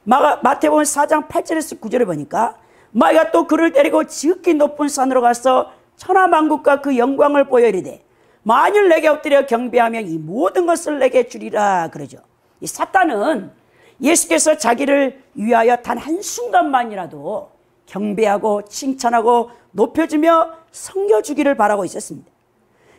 마태복음 4장 8절에서 9절에 보니까 마귀가 또 그를 데리고 지극히 높은 산으로 가서 천하만국과 그 영광을 보여 이르되 만일 내게 엎드려 경배하면 이 모든 것을 내게 주리라 그러죠. 이 사탄은 예수께서 자기를 위하여 단 한순간만이라도 경배하고 칭찬하고 높여주며 섬겨주기를 바라고 있었습니다.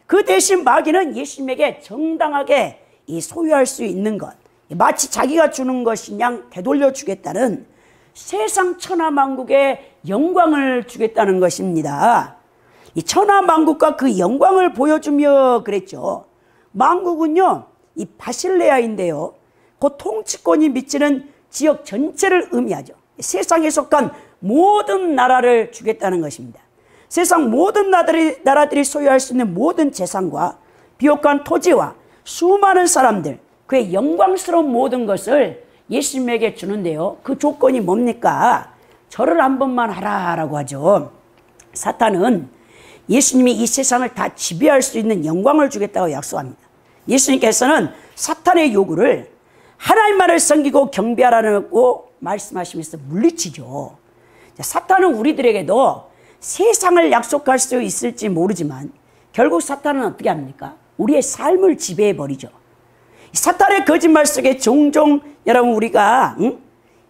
그 대신 마귀는 예수님에게 정당하게 이 소유할 수 있는 것, 마치 자기가 주는 것인 양 되돌려 주겠다는 세상 천하만국의 영광을 주겠다는 것입니다. 이 천하만국과 그 영광을 보여주며 그랬죠. 만국은요, 이 바실레아인데요, 그 통치권이 미치는 지역 전체를 의미하죠. 세상에 속한 모든 나라를 주겠다는 것입니다. 세상 모든 나라들이 소유할 수 있는 모든 재산과 비옥한 토지와 수많은 사람들, 그의 영광스러운 모든 것을 예수님에게 주는데요, 그 조건이 뭡니까? 저를 한 번만 하라라고 하죠. 사탄은 예수님이 이 세상을 다 지배할 수 있는 영광을 주겠다고 약속합니다. 예수님께서는 사탄의 요구를 하나님만을 섬기고 경배하라고 말씀하시면서 물리치죠. 사탄은 우리들에게도 세상을 약속할 수 있을지 모르지만 결국 사탄은 어떻게 합니까? 우리의 삶을 지배해버리죠. 사탄의 거짓말 속에 종종 여러분 우리가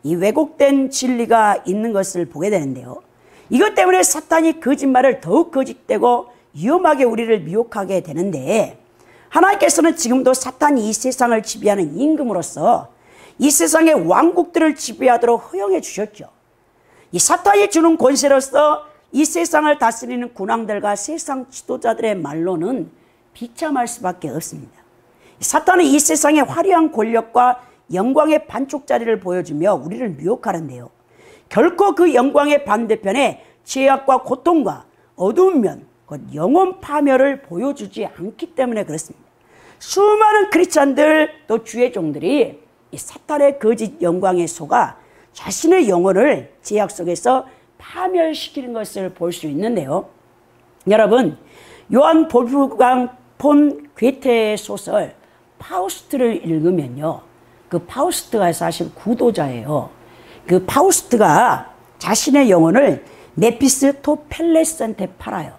이 왜곡된 진리가 있는 것을 보게 되는데요, 이것 때문에 사탄이 거짓말을 더욱 거짓되고 위험하게 우리를 미혹하게 되는데, 하나님께서는 지금도 사탄이 이 세상을 지배하는 임금으로서 이 세상의 왕국들을 지배하도록 허용해 주셨죠. 이 사탄이 주는 권세로서 이 세상을 다스리는 군왕들과 세상 지도자들의 말로는 비참할 수밖에 없습니다. 사탄은 이 세상의 화려한 권력과 영광의 반쪽짜리를 보여주며 우리를 미혹하는데요, 결코 그 영광의 반대편에 죄악과 고통과 어두운 면, 곧 영혼 파멸을 보여주지 않기 때문에 그렇습니다. 수많은 크리스찬들 또 주의 종들이 이 사탄의 거짓 영광에 속아 자신의 영혼을 죄악 속에서 파멸시키는 것을 볼 수 있는데요, 여러분, 요한 볼프강 폰 괴테의 소설 파우스트를 읽으면요, 그 파우스트가 사실 구도자예요. 그 파우스트가 자신의 영혼을 메피스토펠레스한테 팔아요.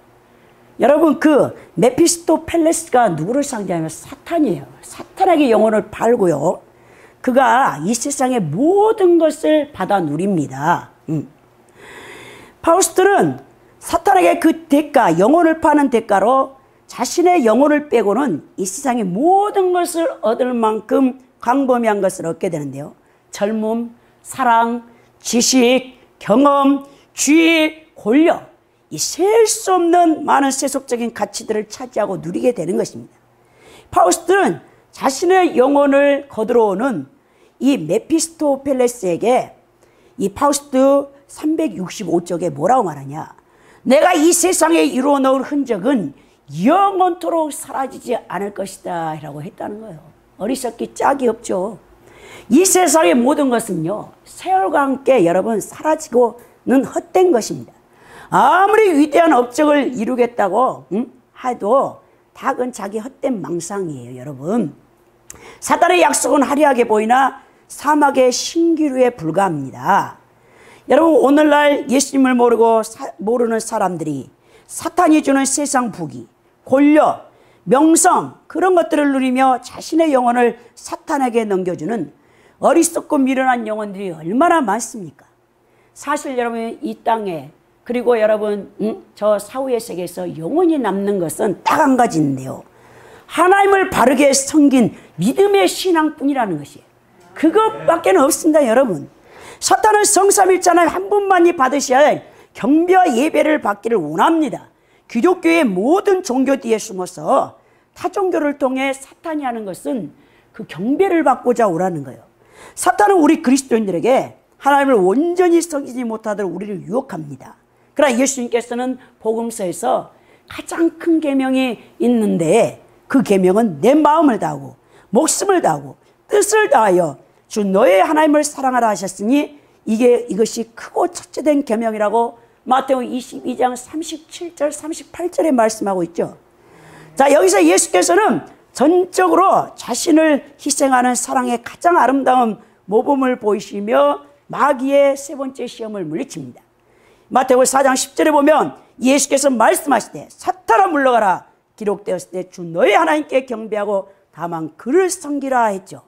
여러분, 그 메피스토펠레스가 누구를 상징하면 사탄이에요. 사탄에게 영혼을 팔고요, 그가 이 세상의 모든 것을 받아 누립니다. 파우스트는 사탄에게 그 대가, 영혼을 파는 대가로 자신의 영혼을 빼고는 이 세상의 모든 것을 얻을 만큼 광범위한 것을 얻게 되는데요, 젊음, 사랑, 지식, 경험, 지위, 권력, 이 셀 수 없는 많은 세속적인 가치들을 차지하고 누리게 되는 것입니다. 파우스트는 자신의 영혼을 거두러오는 이 메피스토펠레스에게 이 파우스트 365쪽에 뭐라고 말하냐, 내가 이 세상에 이루어 놓을 흔적은 영원토록 사라지지 않을 것이다 라고 했다는 거예요. 어리석기 짝이 없죠. 이 세상의 모든 것은요, 세월과 함께 여러분 사라지고는 헛된 것입니다. 아무리 위대한 업적을 이루겠다고 해도 다 그건 자기 헛된 망상이에요. 여러분, 사탄의 약속은 화려하게 보이나 사막의 신기루에 불과합니다. 여러분, 오늘날 예수님을 모르는 사람들이 사탄이 주는 세상 부귀, 권력, 명성, 그런 것들을 누리며 자신의 영혼을 사탄에게 넘겨주는 어리석고 미련한 영혼들이 얼마나 많습니까? 사실 여러분, 이 땅에, 그리고 여러분 저 사후의 세계에서 영원히 남는 것은 딱 한 가지인데요, 하나님을 바르게 섬긴 믿음의 신앙뿐이라는 것이에요. 그것밖에 없습니다. 여러분, 사탄은 성삼일자는 한 분만이 받으셔야 할 경배와 예배를 받기를 원합니다. 기독교의 모든 종교 뒤에 숨어서 타 종교를 통해 사탄이 하는 것은 그 경배를 받고자 오라는 거예요. 사탄은 우리 그리스도인들에게 하나님을 온전히 섬기지 못하도록 우리를 유혹합니다. 그러나 예수님께서는 복음서에서 가장 큰 계명이 있는데, 그 계명은 내 마음을 다하고 목숨을 다하고 뜻을 다하여 주 너의 하나님을 사랑하라 하셨으니 이것이 크고 첫째된 계명이라고 마태복음 22장 37절 38절에 말씀하고 있죠. 자, 여기서 예수께서는 전적으로 자신을 희생하는 사랑의 가장 아름다운 모범을 보이시며 마귀의 세 번째 시험을 물리칩니다. 마태복음 4장 10절에 보면 예수께서 말씀하시되 사탄아 물러가라, 기록되었을 때 주 너의 하나님께 경배하고 다만 그를 섬기라 했죠.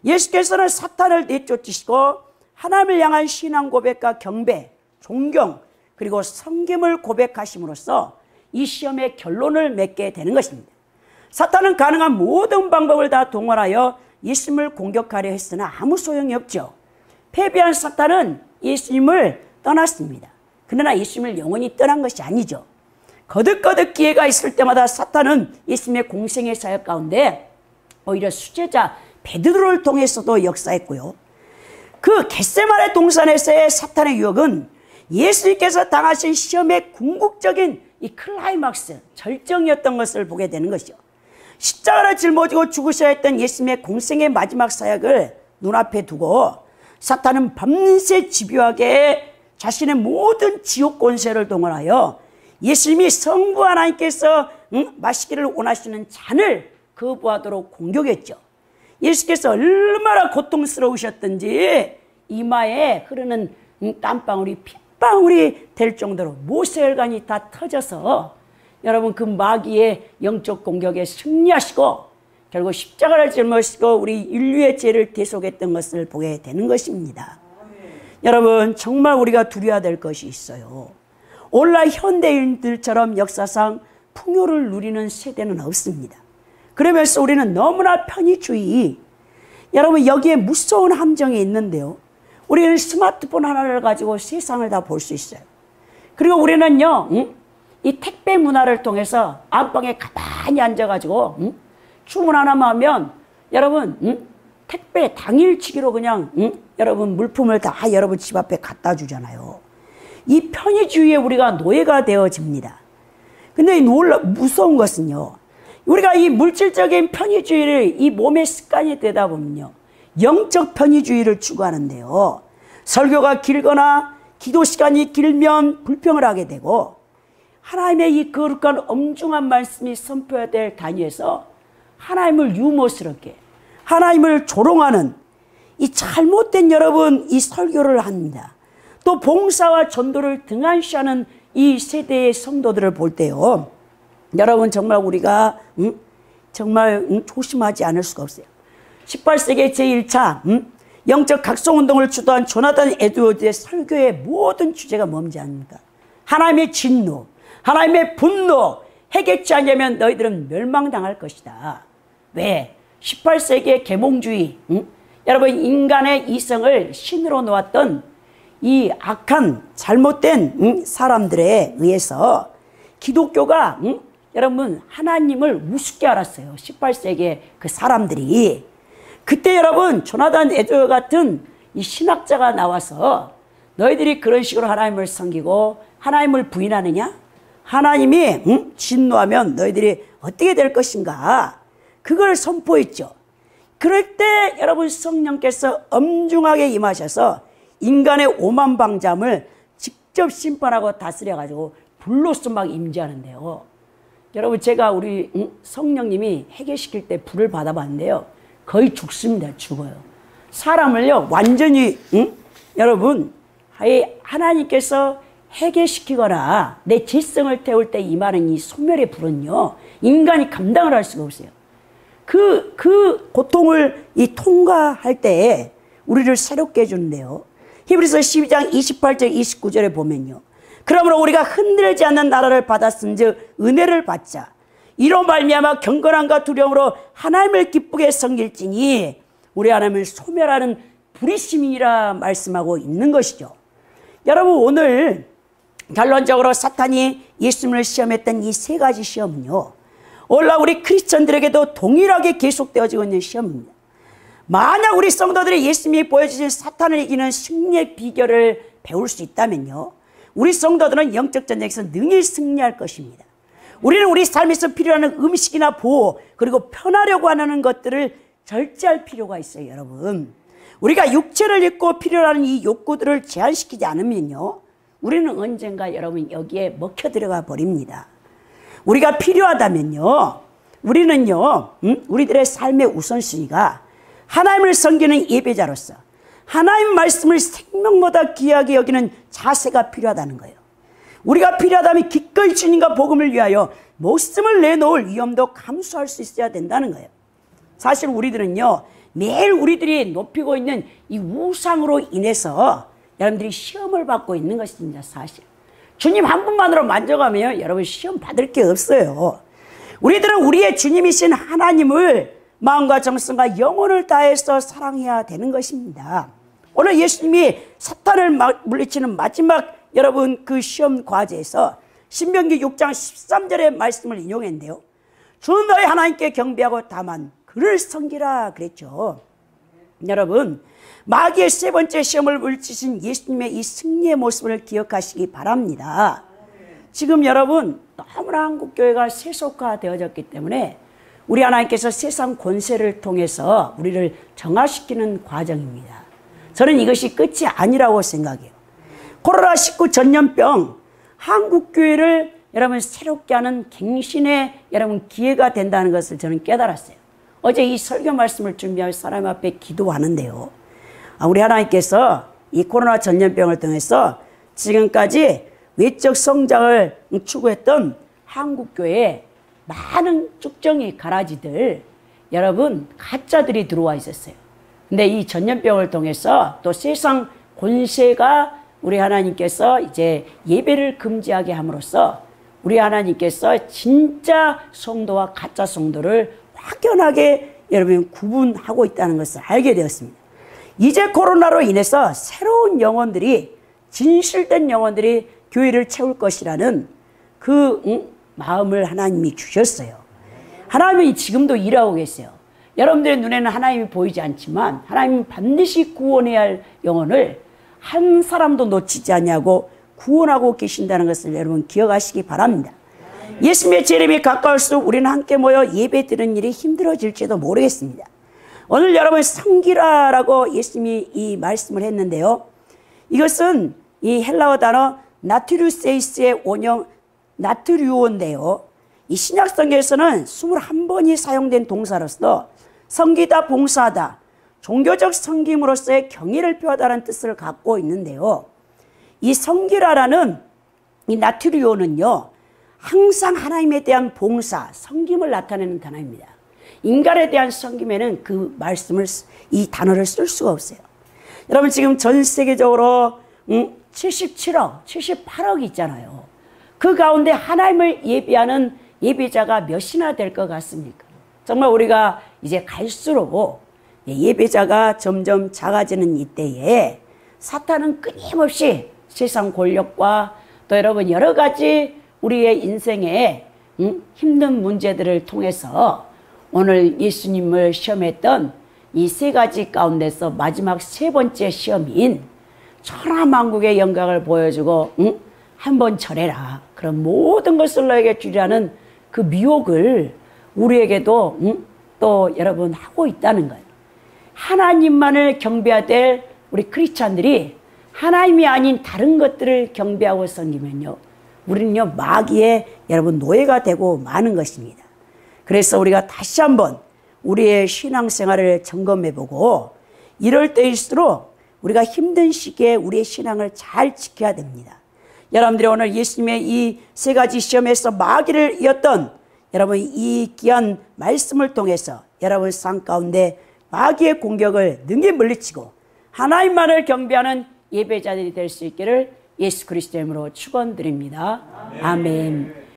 예수께서는 사탄을 내쫓으시고 하나님을 향한 신앙 고백과 경배, 존경, 그리고 섬김을 고백하심으로써 이 시험의 결론을 맺게 되는 것입니다. 사탄은 가능한 모든 방법을 다 동원하여 예수님을 공격하려 했으나 아무 소용이 없죠. 패배한 사탄은 예수님을 떠났습니다. 그러나 예수님을 영원히 떠난 것이 아니죠. 거듭거듭 기회가 있을 때마다 사탄은 예수님의 공생의 사역 가운데 오히려 수제자 베드로를 통해서도 역사했고요. 그 겟세마네 동산에서의 사탄의 유혹은 예수님께서 당하신 시험의 궁극적인 이 클라이막스, 절정이었던 것을 보게 되는 것이죠. 십자가를 짊어지고 죽으셔야 했던 예수님의 공생의 마지막 사역을 눈앞에 두고 사탄은 밤새 집요하게 자신의 모든 지옥 권세를 동원하여 예수님이 성부 하나님께서 마시기를 원하시는 잔을 거부하도록 공격했죠. 예수께서 얼마나 고통스러우셨던지 이마에 흐르는 땀방울이 핏방울이 될 정도로 모세혈관이 다 터져서 여러분 그 마귀의 영적 공격에 승리하시고 결국 십자가를 짊어지고 우리 인류의 죄를 대속했던 것을 보게 되는 것입니다. 여러분, 정말 우리가 두려워야 될 것이 있어요. 오늘날 현대인들처럼 역사상 풍요를 누리는 세대는 없습니다. 그러면서 우리는 너무나 편의주의, 여러분 여기에 무서운 함정이 있는데요, 우리는 스마트폰 하나를 가지고 세상을 다 볼 수 있어요. 그리고 우리는요 이 택배 문화를 통해서 안방에 가만히 앉아가지고 주문 하나만 하면 여러분 택배 당일치기로 그냥 여러분 물품을 다 여러분 집 앞에 갖다 주잖아요. 이 편의주의에 우리가 노예가 되어집니다. 근데 무서운 것은요, 우리가 이 물질적인 편의주의를 이 몸의 습관이 되다 보면요 영적 편의주의를 추구하는데요, 설교가 길거나 기도 시간이 길면 불평을 하게 되고 하나님의 이 거룩한 엄중한 말씀이 선포해야 될 단위에서 하나님을 유머스럽게, 하나님을 조롱하는 이 잘못된 여러분 이 설교를 합니다. 또 봉사와 전도를 등한시하는 이 세대의 성도들을 볼 때요, 여러분 정말 우리가 정말 조심하지 않을 수가 없어요. 18세기 제1차 영적 각성운동을 주도한 조나단 에드워즈의 설교의 모든 주제가 뭔지 아닙니까? 하나님의 진노, 하나님의 분노, 해결치 않으면 너희들은 멸망당할 것이다. 왜? 18세기의 계몽주의, 여러분 인간의 이성을 신으로 놓았던 이 악한 잘못된 사람들에 의해서 기독교가 여러분 하나님을 우습게 알았어요. 18세기의 그 사람들이. 그때 여러분 조나단 에드워즈 같은 이 신학자가 나와서 너희들이 그런 식으로 하나님을 섬기고 하나님을 부인하느냐? 하나님이 진노하면 너희들이 어떻게 될 것인가? 그걸 선포했죠. 그럴 때 여러분 성령께서 엄중하게 임하셔서 인간의 오만방자함을 직접 심판하고 다스려가지고 불로서 막 임재하는데요. 여러분 제가 우리 성령님이 해결시킬 때 불을 받아봤는데요, 거의 죽습니다. 죽어요. 사람을요 완전히 여러분 하나님께서 해결시키거나 내 지성을 태울 때 임하는 이 소멸의 불은요 인간이 감당을 할 수가 없어요. 그 고통을 통과할 때 우리를 새롭게 해주는데요. 히브리서 12장 28절 29절에 보면요. 그러므로 우리가 흔들리지 않는 나라를 받았은즉 은혜를 받자. 이로 말미암아 경건함과 두려움으로 하나님을 기쁘게 섬길지니 우리 하나님을 소멸하는 불의심이라 말씀하고 있는 것이죠. 여러분 오늘 결론적으로 사탄이 예수님을 시험했던 이 세 가지 시험은요. 오늘날 우리 크리스천들에게도 동일하게 계속되어지고 있는 시험입니다. 만약 우리 성도들이 예수님이 보여주신 사탄을 이기는 승리의 비결을 배울 수 있다면요. 우리 성도들은 영적 전쟁에서 능히 승리할 것입니다. 우리는 우리 삶에서 필요한 음식이나 보호 그리고 편하려고 하는 것들을 절제할 필요가 있어요. 여러분 우리가 육체를 입고 필요로 이 욕구들을 제한시키지 않으면요 우리는 언젠가 여러분 여기에 먹혀 들어가 버립니다. 우리가 필요하다면요 우리는요 우리들의 삶의 우선순위가 하나님을 섬기는 예배자로서 하나님 말씀을 생명보다 귀하게 여기는 자세가 필요하다는 거예요. 우리가 필요하다면 기꺼이 주님과 복음을 위하여 목숨을 내놓을 위험도 감수할 수 있어야 된다는 거예요. 사실 우리들은요 매일 우리들이 높이고 있는 이 우상으로 인해서 여러분들이 시험을 받고 있는 것입니다. 사실 주님 한 분만으로 만족하면 여러분 시험 받을 게 없어요. 우리들은 우리의 주님이신 하나님을 마음과 정성과 영혼을 다해서 사랑해야 되는 것입니다. 오늘 예수님이 사탄을 물리치는 마지막 여러분 그 시험 과제에서 신명기 6장 13절의 말씀을 인용했는데요. 주는 너희 하나님께 경배하고 다만 그를 섬기라 그랬죠. 여러분 마귀의 세 번째 시험을 물리치신 예수님의 이 승리의 모습을 기억하시기 바랍니다. 지금 여러분 너무나 한국교회가 세속화되어졌기 때문에 우리 하나님께서 세상 권세를 통해서 우리를 정화시키는 과정입니다. 저는 이것이 끝이 아니라고 생각해요. 코로나19 전염병 한국교회를 여러분 새롭게 하는 갱신의 여러분 기회가 된다는 것을 저는 깨달았어요. 어제 이 설교 말씀을 준비할 사람 앞에 기도하는데요. 우리 하나님께서 이 코로나 전염병을 통해서 지금까지 외적 성장을 추구했던 한국교회에 많은 쭉정이 가라지들 여러분 가짜들이 들어와 있었어요. 근데 이 전염병을 통해서 또 세상 권세가 우리 하나님께서 이제 예배를 금지하게 함으로써 우리 하나님께서 진짜 성도와 가짜 성도를 확연하게 여러분 구분하고 있다는 것을 알게 되었습니다. 이제 코로나로 인해서 새로운 영혼들이 진실된 영혼들이 교회를 채울 것이라는 그 마음을 하나님이 주셨어요. 하나님이 지금도 일하고 계세요. 여러분들의 눈에는 하나님이 보이지 않지만 하나님은 반드시 구원해야 할 영혼을 한 사람도 놓치지 않냐고 구원하고 계신다는 것을 여러분 기억하시기 바랍니다. 예수님의 재림이 가까울수록 우리는 함께 모여 예배 드리는 일이 힘들어질지도 모르겠습니다. 오늘 여러분 섬기라라고 예수님이 이 말씀을 했는데요. 이것은 이 헬라어 단어 나트리우세이스의 원형 나트리오인데요. 이 신약성경에서는 21번이 사용된 동사로서 섬기다, 봉사하다, 종교적 섬김으로서의 경의를 표하다는 뜻을 갖고 있는데요. 이 섬기라라는 이 나트리오는요. 항상 하나님에 대한 봉사, 섬김을 나타내는 단어입니다. 인간에 대한 섬김에는 그 말씀을 이 단어를 쓸 수가 없어요. 여러분 지금 전 세계적으로 77억, 78억 있잖아요. 그 가운데 하나님을 예배하는 예배자가 몇이나 될 것 같습니까? 정말 우리가 이제 갈수록 예배자가 점점 작아지는 이때에 사탄은 끊임없이 세상 권력과 또 여러분 여러 가지 우리의 인생에 힘든 문제들을 통해서 오늘 예수님을 시험했던 이 세 가지 가운데서 마지막 세 번째 시험인 천하만국의 영광을 보여주고 한번 절해라. 그럼 모든 것을 너에게 주리라는 그 미혹을 우리에게도 또 여러분 하고 있다는 거예요. 하나님만을 경배해야 될 우리 크리스찬들이 하나님이 아닌 다른 것들을 경배하고 섬기면요. 우리는요 마귀의 여러분 노예가 되고 마는 것입니다. 그래서 우리가 다시 한번 우리의 신앙생활을 점검해보고 이럴 때일수록 우리가 힘든 시기에 우리의 신앙을 잘 지켜야 됩니다. 여러분들이 오늘 예수님의 이 세 가지 시험에서 마귀를 이겼던 여러분 이 귀한 말씀을 통해서 여러분 삶 가운데 마귀의 공격을 능히 물리치고 하나님만을 경배하는 예배자들이 될 수 있기를 예수 그리스도의 이름으로 축원드립니다. 아멘.